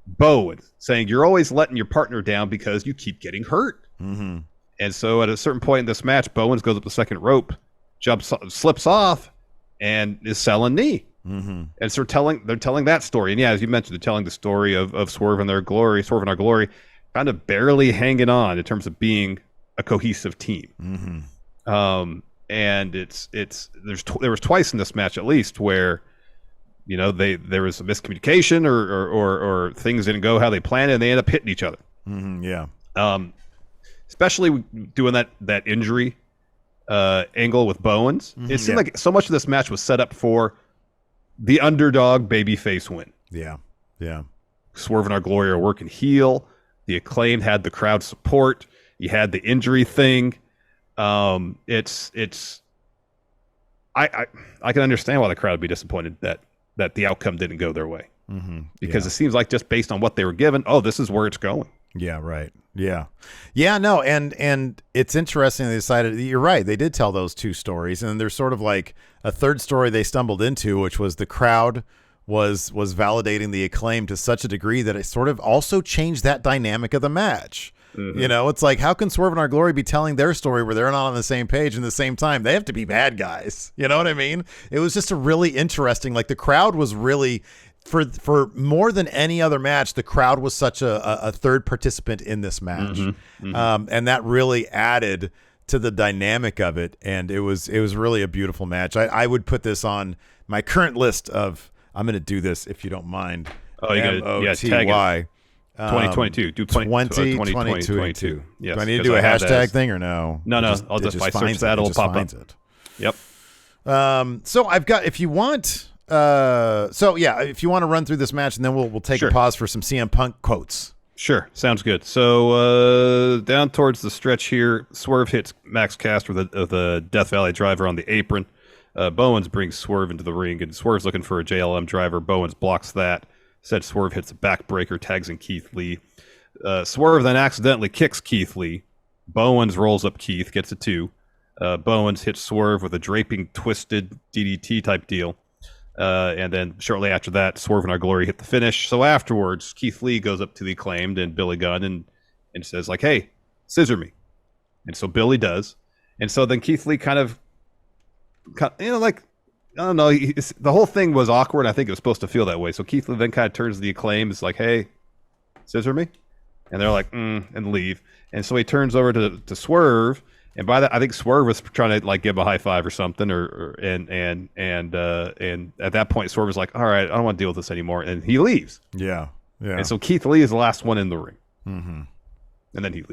Bowen, saying, "You're always letting your partner down because you keep getting hurt." And so at a certain point in this match, Bowens goes up the second rope, slips off, and is selling knee. And so they're telling that story. And yeah, as you mentioned, they're telling the story of Swerve in Our Glory, kind of barely hanging on in terms of being a cohesive team. And there was twice in this match at least where there was a miscommunication or things didn't go how they planned, and they end up hitting each other. Yeah. Especially doing that injury angle with Bowens. It seemed like so much of this match was set up for the underdog babyface win. Yeah. Swerve in Our Glory are working heel. The Acclaimed had the crowd support. You had the injury thing. It's I can understand why the crowd would be disappointed that the outcome didn't go their way. Because it seems like just based on what they were given, this is where it's going. Yeah, right. Yeah. Yeah, no, and it's interesting they decided, you're right, they did tell those two stories, and there's sort of like a third story they stumbled into, which was the crowd was validating the Acclaim to such a degree that it sort of also changed that dynamic of the match. You know, it's like, how can Swerve and Our Glory be telling their story where they're not on the same page and the same time? They have to be bad guys. You know what I mean? It was just a really interesting, like the crowd was really, for more than any other match, the crowd was such a third participant in this match. And that really added to the dynamic of it. And it was really a beautiful match. I would put this on my current list of, I'm going to do this if you don't mind. Oh, you got to tag it. 2022. Do 2022. Yes. Do I need to do a hashtag thing or no? No. I'll just search that. It'll pop up. Yep. So I've got, if you want, if you want to run through this match, and then we'll take a pause for some CM Punk quotes. Sure. Sounds good. So down towards the stretch here, Swerve hits Max Caster with a Death Valley driver on the apron. Bowens brings Swerve into the ring, and Swerve's looking for a JLM driver. Bowens blocks that. Said Swerve hits a backbreaker, tags in Keith Lee. Swerve then accidentally kicks Keith Lee. Bowens rolls up Keith, gets a 2. Bowens hits Swerve with a draping, twisted DDT type deal. And then shortly after that, Swerve and Our Glory hit the finish. So afterwards, Keith Lee goes up to the Acclaimed and Billy Gunn and says, like, hey, scissor me. And so Billy does. And so then Keith Lee kind of like, I don't know. The whole thing was awkward. I think it was supposed to feel that way. So Keith Lee then kind of turns to the Acclaim. It's like, hey, scissor me. And they're like, and leave. And so he turns over to Swerve. And by that, I think Swerve was trying to like give him a high five or something. And at that point, Swerve was like, all right, I don't want to deal with this anymore. And he leaves. Yeah. And so Keith Lee is the last one in the ring. And then he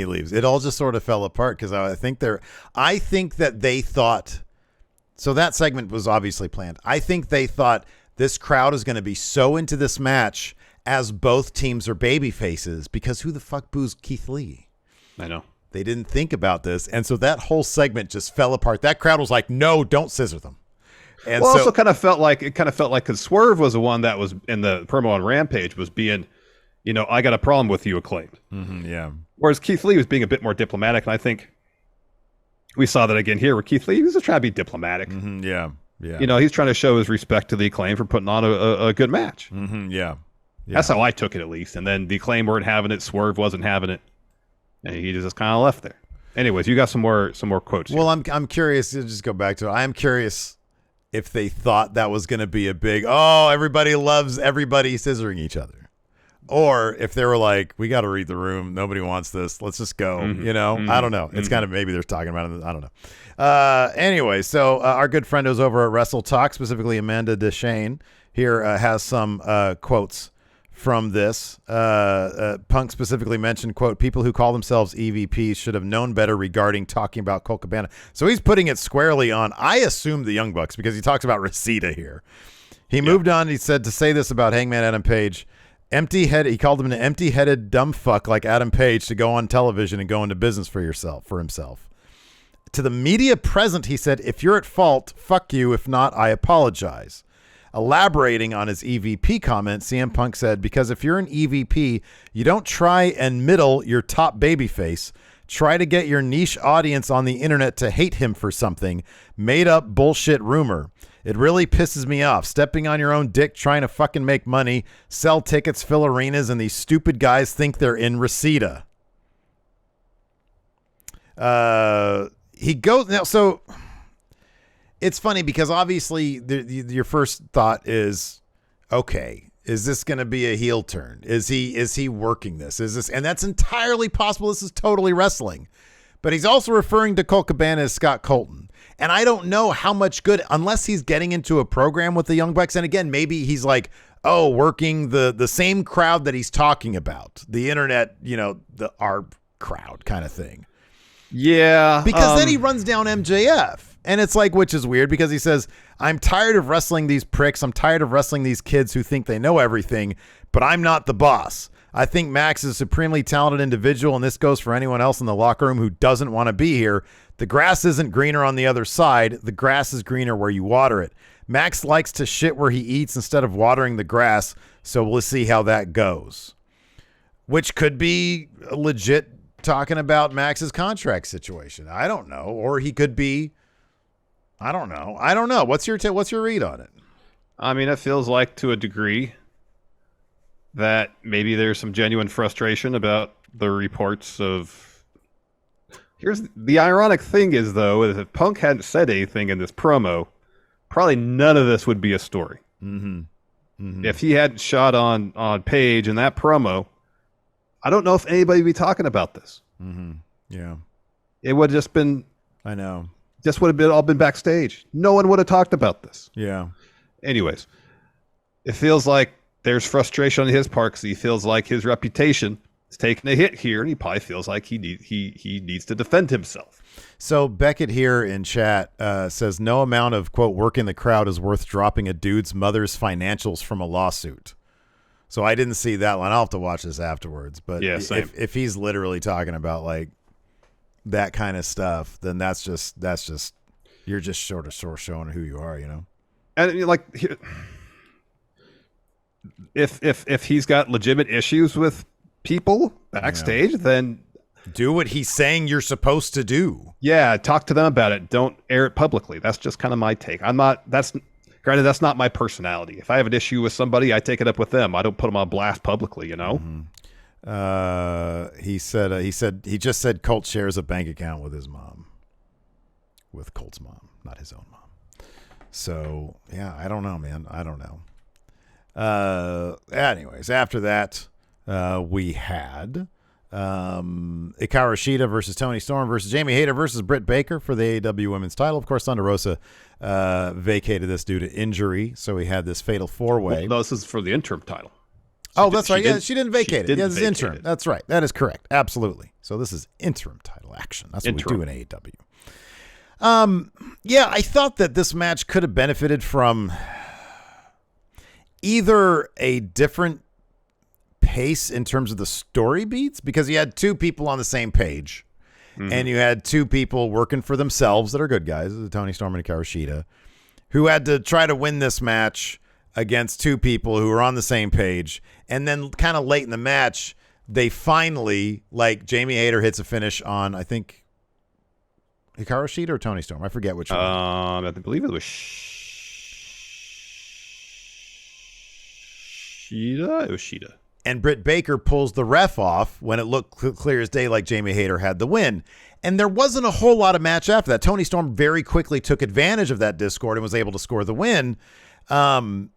leaves. It all just sort of fell apart because I think that they thought. So that segment was obviously planned. I think they thought this crowd is going to be so into this match as both teams are baby faces, because who the fuck boos Keith Lee? I know. They didn't think about this. And so that whole segment just fell apart. That crowd was like, no, don't scissor them. And also kind of felt like because Swerve was the one that was in the promo on Rampage was being, I got a problem with you, Acclaimed. Yeah. Whereas Keith Lee was being a bit more diplomatic. And I think we saw that again here where Keith Lee was just trying to be diplomatic. Yeah. He's trying to show his respect to the Acclaim for putting on a good match. Yeah. That's how I took it, at least. And then the Acclaim weren't having it. Swerve wasn't having it. And he just kind of left there. Anyways, you got some more quotes here. Well, I'm curious. To just go back to it. I am curious if they thought that was going to be a big, everybody loves everybody scissoring each other. Or if they were like, we got to read the room. Nobody wants this. Let's just go. I don't know. It's kind of, maybe they're talking about it. I don't know. Anyway, so our good friendos over at Wrestle Talk, specifically Amanda Deshane, here has some quotes from this. Punk specifically mentioned, quote, people who call themselves EVPs should have known better regarding talking about Colt Cabana. So he's putting it squarely on, I assume, the Young Bucks, because he talks about Rashida here. He moved on. He said to say this about Hangman Adam Page. He called him an empty-headed dumb fuck like Adam Page to go on television and go into business for himself. To the media present, he said, if you're at fault, fuck you. If not, I apologize. Elaborating on his EVP comment, CM Punk said, because if you're an EVP, you don't try and middle your top babyface. Try to get your niche audience on the internet to hate him for something. Made up bullshit rumor. It really pisses me off. Stepping on your own dick, trying to fucking make money, sell tickets, fill arenas, and these stupid guys think they're in Rashida. He goes now. So it's funny because obviously your first thought is, okay, is this going to be a heel turn? Is he working this? And that's entirely possible. This is totally wrestling. But he's also referring to Colt Cabana as Scott Colton. And I don't know how much good, unless he's getting into a program with the Young Bucks. And again, maybe he's like, working the same crowd that he's talking about. The internet, our crowd kind of thing. Yeah. Because then he runs down MJF. And it's like, which is weird because he says, I'm tired of wrestling these pricks. I'm tired of wrestling these kids who think they know everything, but I'm not the boss. I think Max is a supremely talented individual, and this goes for anyone else in the locker room who doesn't want to be here. The grass isn't greener on the other side. The grass is greener where you water it. Max likes to shit where he eats instead of watering the grass, so we'll see how that goes. Which could be legit talking about Max's contract situation. I don't know. Or he could be, I don't know. What's your read on it? I mean, it feels like to a degree that maybe there's some genuine frustration about the reports of... Here's the ironic thing is, though, is if Punk hadn't said anything in this promo, probably none of this would be a story. Mm-hmm. Mm-hmm. If he hadn't shot on Paige in that promo, I don't know if anybody would be talking about this. Mm-hmm. Yeah. It would have just been... I know. Just would have been all been backstage. No one would have talked about this. Yeah. Anyways, it feels like there's frustration on his part because he feels like his reputation is taking a hit here, and he probably feels like he needs to defend himself. So Beckett here in chat says no amount of, quote, work in the crowd is worth dropping a dude's mother's financials from a lawsuit. So I didn't see that one. I'll have to watch this afterwards. But yeah, same. If he's literally talking about like that kind of stuff, then that's just you're just sort of showing who you are, you know. And like, if he's got legitimate issues with people backstage, then do what he's saying you're supposed to do. Yeah, talk to them about it. Don't air it publicly. That's just kind of my take. Granted, that's not my personality. If I have an issue with somebody, I take it up with them. I don't put them on blast publicly, you know? Mm-hmm. He just said Colt shares a bank account with his mom. With Colt's mom, not his own mom. So, yeah, I don't know, man. I don't know. Anyways, after that, we had Hikaru Rashida versus Toni Storm versus Jamie Hayter versus Britt Baker for the AEW Women's title. Of course, Thunder Rosa vacated this due to injury, so we had this fatal four-way. Well, this is for the interim title. That's right. Yeah, she didn't vacate it. Yeah, this is interim. That's right. That is correct. Absolutely. So this is interim title action. That's what we do in AEW. Yeah, I thought that this match could have benefited from either a different pace in terms of the story beats, because you had two people on the same page, and you had two people working for themselves that are good guys, Toni Storm and Hikaru Rashida, who had to try to win this match against two people who were on the same page. And then kind of late in the match, they finally, like, Jamie Hayter hits a finish on, I think, Hikaru Rashida or Toni Storm. I forget which one. I believe it was Shida. It was Shida. And Britt Baker pulls the ref off when it looked clear as day like Jamie Hayter had the win. And there wasn't a whole lot of match after that. Toni Storm very quickly took advantage of that discord and was able to score the win. And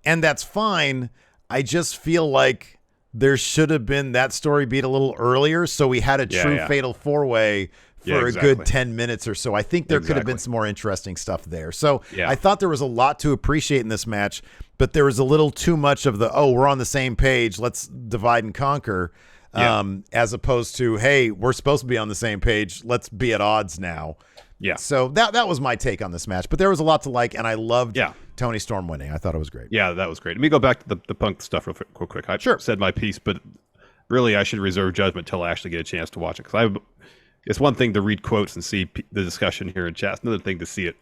that's fine. I just feel like there should have been that story beat a little earlier, so we had a true fatal four-way for a good 10 minutes or so. I think there could have been some more interesting stuff there. So I thought there was a lot to appreciate in this match, but there was a little too much of we're on the same page, let's divide and conquer, as opposed to, hey, we're supposed to be on the same page, let's be at odds now. Yeah. So that was my take on this match, but there was a lot to like, and I loved Toni Storm winning. I thought it was great. Yeah, that was great. Let me go back to the Punk stuff real quick. I said my piece, but really I should reserve judgment till I actually get a chance to watch it, because it's one thing to read quotes and see the discussion here in chat. It's another thing to see it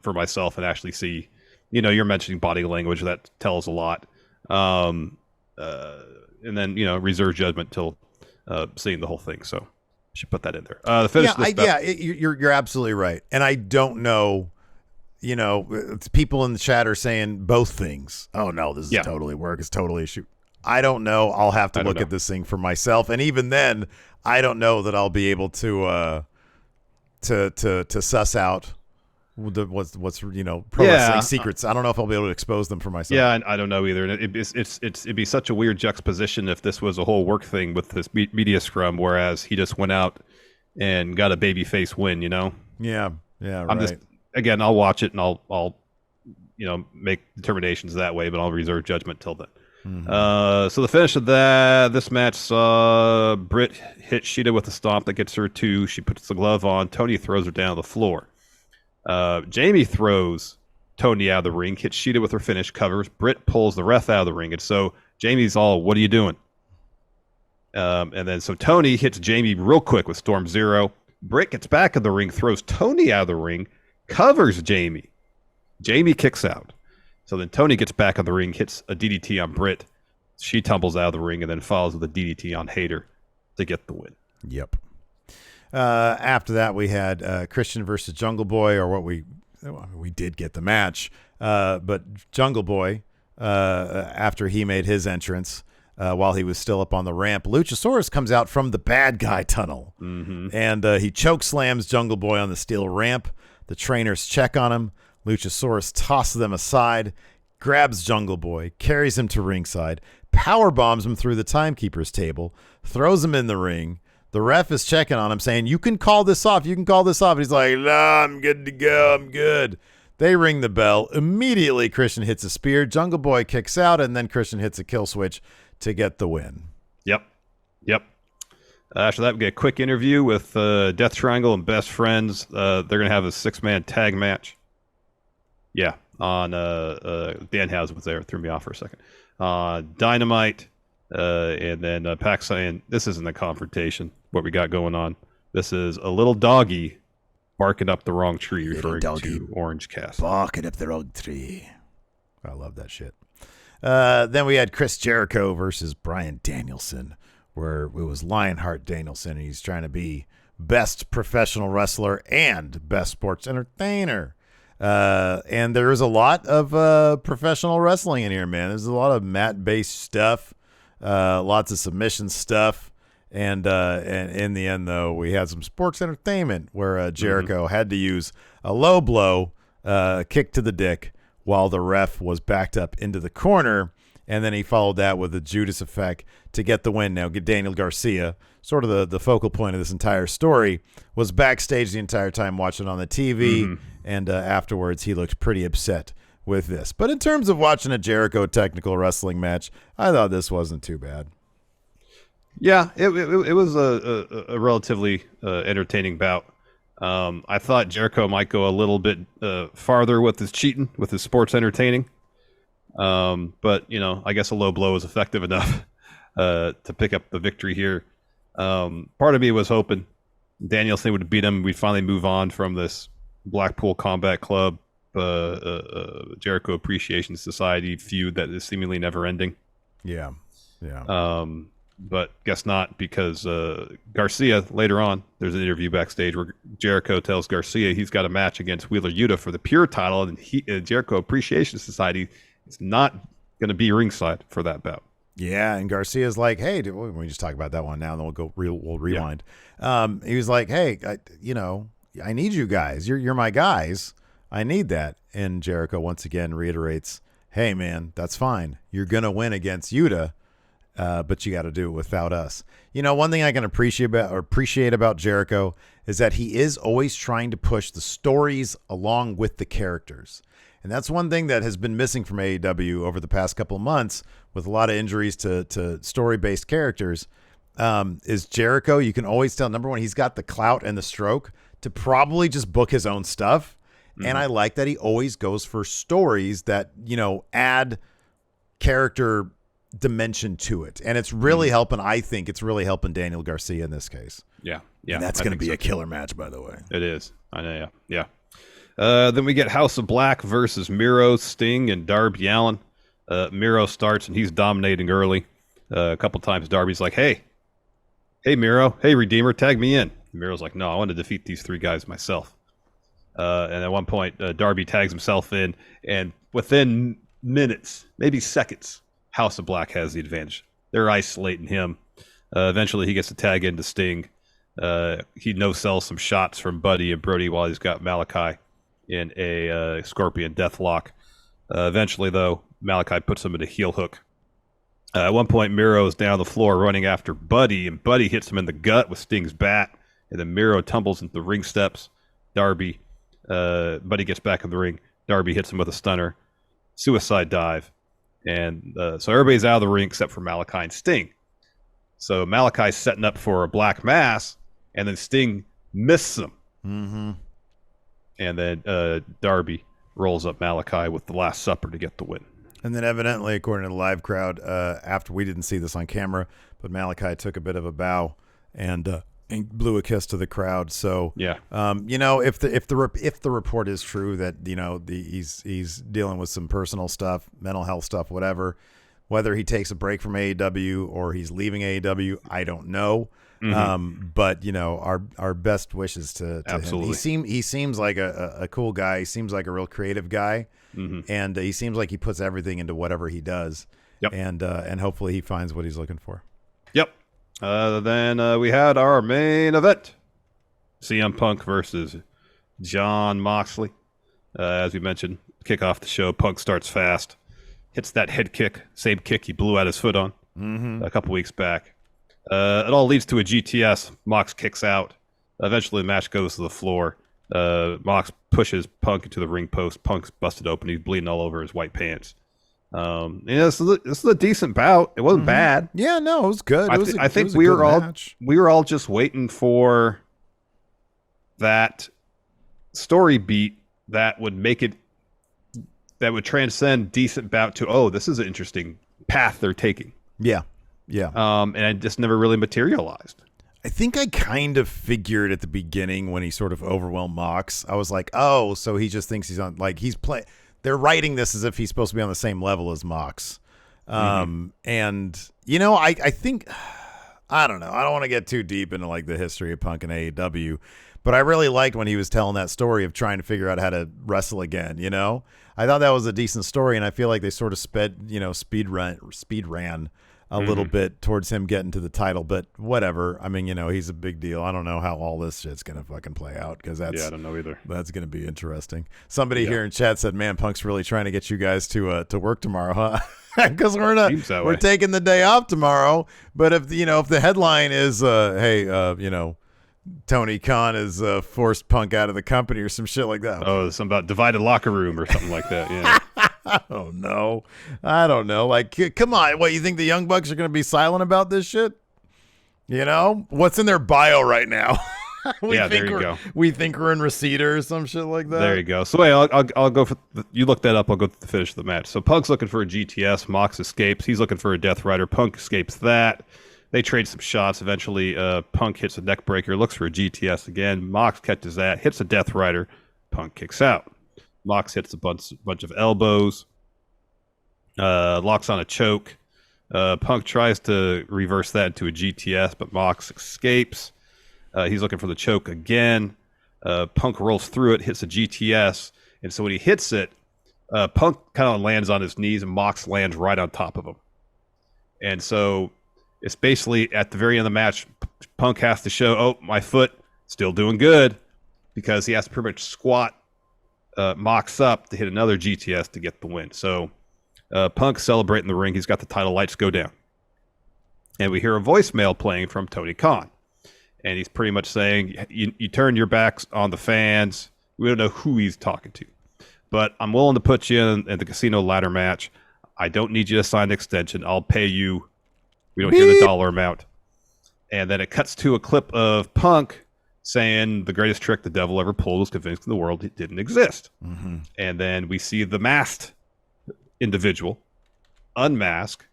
for myself and actually see, you're mentioning body language. That tells a lot. And then, reserve judgment till seeing the whole thing. So I should put that in there. You're absolutely right. And I don't know, people in the chat are saying both things. Oh, no, this is totally work. It's totally a shoot. I don't know. I'll have to look at this thing for myself. And even then, I don't know that I'll be able to suss out what's pro wrestling secrets. I don't know if I'll be able to expose them for myself. Yeah, I don't know either. And it'd be such a weird juxtaposition if this was a whole work thing with this media scrum, whereas he just went out and got a babyface win. Yeah, right. I'll watch it and I'll make determinations that way, but I'll reserve judgment till then. Mm-hmm. So the finish of this match saw Britt hit Shida with a stomp that gets her 2. She puts the glove on. Toni throws her down to the floor. Jamie throws Toni out of the ring, hits Shida with her finish, covers. Britt pulls the ref out of the ring. And so Jamie's all, what are you doing? And then so Tony hits Jamie real quick with Storm Zero. Britt gets back in the ring, throws Tony out of the ring, covers Jamie. Jamie kicks out. So then Tony gets back in the ring, hits a DDT on Britt. She tumbles out of the ring and then follows with a DDT on Hayter to get the win. Yep. After that, we had Christian versus Jungle Boy, or what we did get the match. But Jungle Boy, after he made his entrance, while he was still up on the ramp, Luchasaurus comes out from the bad guy tunnel. And he choke slams Jungle Boy on the steel ramp. The trainers check on him. Luchasaurus tosses them aside, grabs Jungle Boy, carries him to ringside, power bombs him through the timekeeper's table, throws him in the ring. The ref is checking on him, saying, "You can call this off. You can call this off." He's like, "No, I'm good to go. I'm good." They ring the bell. Immediately, Christian hits a spear. Jungle Boy kicks out, and then Christian hits a kill switch to get the win. Yep. After that, we get a quick interview with Death Triangle and Best Friends. They're going to have a 6-man tag match. Yeah, on Danhausen was there. Threw me off for a second. Dynamite, and then Pac saying, "This isn't a confrontation, what we got going on. This is a little doggy barking up the wrong tree," referring to Orange Cassidy. Barking up the wrong tree. I love that shit. Then we had Chris Jericho versus Bryan Danielson, where it was Lionheart Danielson, and he's trying to be best professional wrestler and best sports entertainer. And there is a lot of professional wrestling in here, man. There's a lot of mat-based stuff, lots of submission stuff. And in the end, though, we had some sports entertainment where Jericho had to use a low blow, kick to the dick, while the ref was backed up into the corner. And then he followed that with a Judas effect to get the win. Now, Daniel Garcia, sort of the focal point of this entire story, was backstage the entire time watching on the TV. And afterwards, he looked pretty upset with this. But in terms of watching a Jericho technical wrestling match, I thought this wasn't too bad. Yeah, it was a relatively entertaining bout. I thought Jericho might go a little bit farther with his cheating, with his sports entertaining. But, I guess a low blow was effective enough to pick up the victory here. Part of me was hoping Danielson would beat him. We'd finally move on from this Blackpool Combat Club, Jericho Appreciation Society feud that is seemingly never ending. Yeah. But guess not, because Garcia, later on, there's an interview backstage where Jericho tells Garcia he's got a match against Wheeler Yuta for the Pure title, and Jericho Appreciation Society is not going to be ringside for that bout. Yeah, and Garcia's like, "Hey, we just talk about that one now, and then we'll rewind." Yeah. He was like, "Hey, I need you guys. You're my guys. I need that." And Jericho once again reiterates, "Hey, man, that's fine. You're gonna win against Yuta, but you got to do it without us." One thing I can appreciate about Jericho is that he is always trying to push the stories along with the characters. And that's one thing that has been missing from AEW over the past couple of months, with a lot of injuries to story-based characters, is Jericho. You can always tell, number one, he's got the clout and the stroke to probably just book his own stuff. And I like that he always goes for stories that, add character dimension to it. And it's really helping. I think it's really helping Daniel Garcia in this case. Yeah. And that's going to be a killer match, by the way. It is. I know. Yeah. Then we get House of Black versus Miro, Sting, and Darby Allin. Miro starts, and he's dominating early. A couple times, Darby's like, hey, Miro. Hey, Redeemer, tag me in. And Miro's like, no, I want to defeat these three guys myself. And at one point, Darby tags himself in, and within minutes, maybe seconds, House of Black has the advantage. They're isolating him. Eventually, he gets to tag into Sting. He no-sells some shots from Buddy and Brody while he's got Malachi in a Scorpion Deathlock. Eventually, though, Malachi puts him in a heel hook. At one point, Miro is down the floor running after Buddy, and Buddy hits him in the gut with Sting's bat, and then Miro tumbles into the ring steps. Buddy gets back in the ring. Darby hits him with a stunner. Suicide dive. And so everybody's out of the ring except for Malachi and Sting. So Malachi's setting up for a black mass, and then Sting misses him. Mm-hmm. And then Darby rolls up Malachi with the Last Supper to get the win. And then evidently, according to the live crowd, after we didn't see this on camera, but Malachi took a bit of a bow and blew a kiss to the crowd. So yeah, if the report is true that he's dealing with some personal stuff, mental health stuff, whatever, whether he takes a break from AEW or he's leaving AEW, I don't know. But our best wishes to him. He seems like a cool guy. He seems like a real creative guy, and he seems like he puts everything into whatever he does. Yep. And hopefully he finds what he's looking for. Yep. Then we had our main event: CM Punk versus John Moxley. As we mentioned, kick off the show. Punk starts fast, hits that head kick, same kick he blew out his foot on a couple weeks back. It all leads to a GTS. Mox kicks out. Eventually, the match goes to the floor. Mox pushes Punk into the ring post. Punk's busted open. He's bleeding all over his white pants. This is a decent bout. It wasn't bad. Yeah, no, it was good. I think we were all just waiting for that story beat that would make it, that would transcend decent bout to, oh, this is an interesting path they're taking. Yeah. And it just never really materialized. I think I kind of figured at the beginning when he sort of overwhelmed Mox. I was like, oh, so he just thinks he's on, like, they're writing this as if he's supposed to be on the same level as Mox. And, I think, I don't know. I don't want to get too deep into like the history of Punk and AEW, but I really liked when he was telling that story of trying to figure out how to wrestle again. I thought that was a decent story, and I feel like they sort of speed ran a little bit towards him getting to the title, but whatever. I mean, he's a big deal. I don't know how all this shit's going to fucking play out, because I don't know either. That's going to be interesting. Somebody here in chat said, man, Punk's really trying to get you guys to work tomorrow, huh? Because we're taking the day off tomorrow. But if the headline is, hey, Tony Khan has forced Punk out of the company or some shit like that. Oh, something about divided locker room or something like that. Yeah. I don't know. Like, come on. What, you think the Young Bucks are going to be silent about this shit? What's in their bio right now? There you go. We think we're in Rashida or some shit like that. There you go. So, I'll go for you look that up. I'll go to the finish of the match. So, Punk's looking for a GTS. Mox escapes. He's looking for a Death Rider. Punk escapes that. They trade some shots. Eventually, Punk hits a neck breaker, looks for a GTS again. Mox catches that, hits a Death Rider. Punk kicks out. Mox hits a bunch of elbows, locks on a choke. Punk tries to reverse that into a GTS, but Mox escapes. He's looking for the choke again. Punk rolls through it, hits a GTS, and so when he hits it, Punk kind of lands on his knees, and Mox lands right on top of him. And so it's basically at the very end of the match, Punk has to show, oh, my foot still doing good, because he has to pretty much squat Mox up to hit another GTS to get the win. So Punk celebrating the ring. He's got the title. Lights go down. And we hear a voicemail playing from Tony Khan. And he's pretty much saying, you turn your backs on the fans. We don't know who he's talking to. But I'm willing to put you in the casino ladder match. I don't need you to sign an extension. I'll pay you. We don't hear the dollar amount. And then it cuts to a clip of Punk saying the greatest trick the devil ever pulled was convincing the world it didn't exist. And then we see the masked individual unmask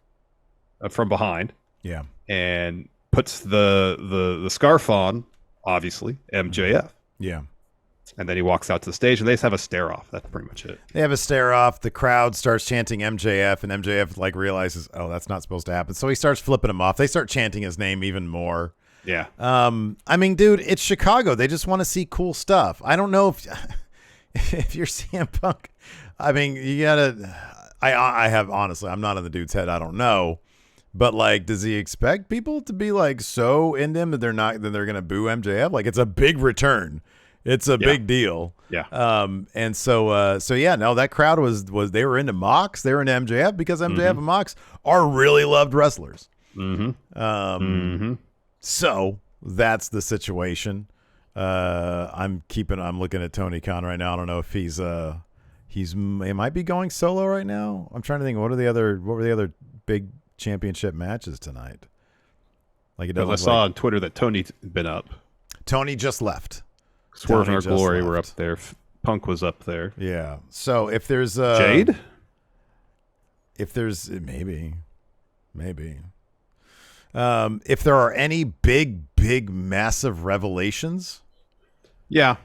from behind. Yeah. And puts the scarf on, obviously, MJF. Yeah. And then he walks out to the stage, and they just have a stare off. That's pretty much it. They have a stare off. The crowd starts chanting MJF, and MJF realizes, oh, that's not supposed to happen. So he starts flipping him off. They start chanting his name even more. Yeah. I mean, dude, it's Chicago. They just want to see cool stuff. I don't know if you're CM Punk. I mean, you gotta. I have honestly, I'm not in the dude's head. I don't know, but does he expect people to be so into him that they're gonna boo MJF? Like, it's a big return. It's a big deal. Yeah. And so yeah, no, that crowd was they were into Mox. They were into MJF because MJF and Mox are really loved wrestlers. So that's the situation. I'm looking at Tony Khan right now. I don't know if he might be going solo right now. I'm trying to think what were the other big championship matches tonight? I saw on Twitter that Tony's been up. Tony just left. Swerve and Our Glory were up there. Punk was up there. Yeah. So if there's Jade? if there's maybe. If there are any big, massive revelations, yeah.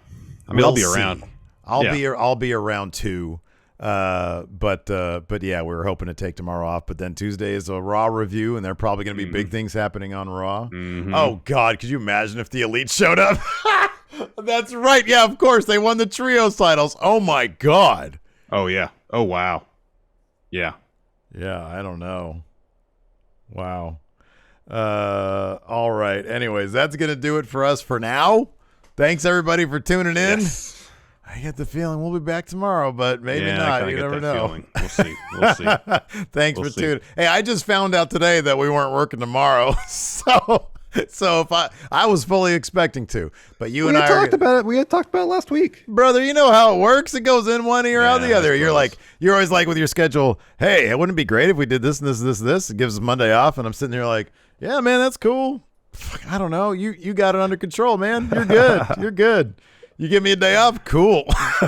I mean, I'll be around. I'll be around too. But yeah, we were hoping to take tomorrow off. But then Tuesday is a Raw review, and there are probably going to be big things happening on Raw. Mm-hmm. Oh God, could you imagine if the Elite showed up? That's right. Yeah, of course they won the trios titles. Oh my God. Oh yeah. Oh wow. Yeah. Yeah, I don't know. Wow. All right. Anyways, that's going to do it for us for now. Thanks everybody for tuning in. Yes. I get the feeling we'll be back tomorrow, but maybe not. You never know. Feeling. We'll see. We'll see. Thanks for tuning. Hey, I just found out today that we weren't working tomorrow. So if I was fully expecting to, but you and I talked about it. We had talked about it last week, brother. You know how it works. It goes in one ear, out the other. You're always like with your schedule. Hey, it wouldn't be great if we did this and this and this and this. It gives us Monday off, and I'm sitting there like, yeah, man, that's cool. I don't know. You got it under control, man. You're good. You're good. You give me a day off, cool.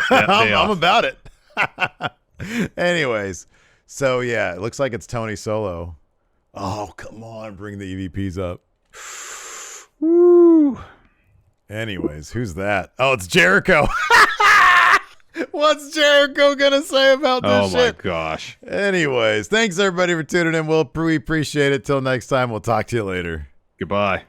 I'm about it. Anyways, so yeah, it looks like it's Tony Solo. Oh, come on, bring the EVPs up. Woo. Anyways, who's that? Oh, it's Jericho. What's Jericho gonna say about this shit? Oh my gosh. Anyways, thanks everybody for tuning in. We appreciate it. Till next time, we'll talk to you later. Goodbye.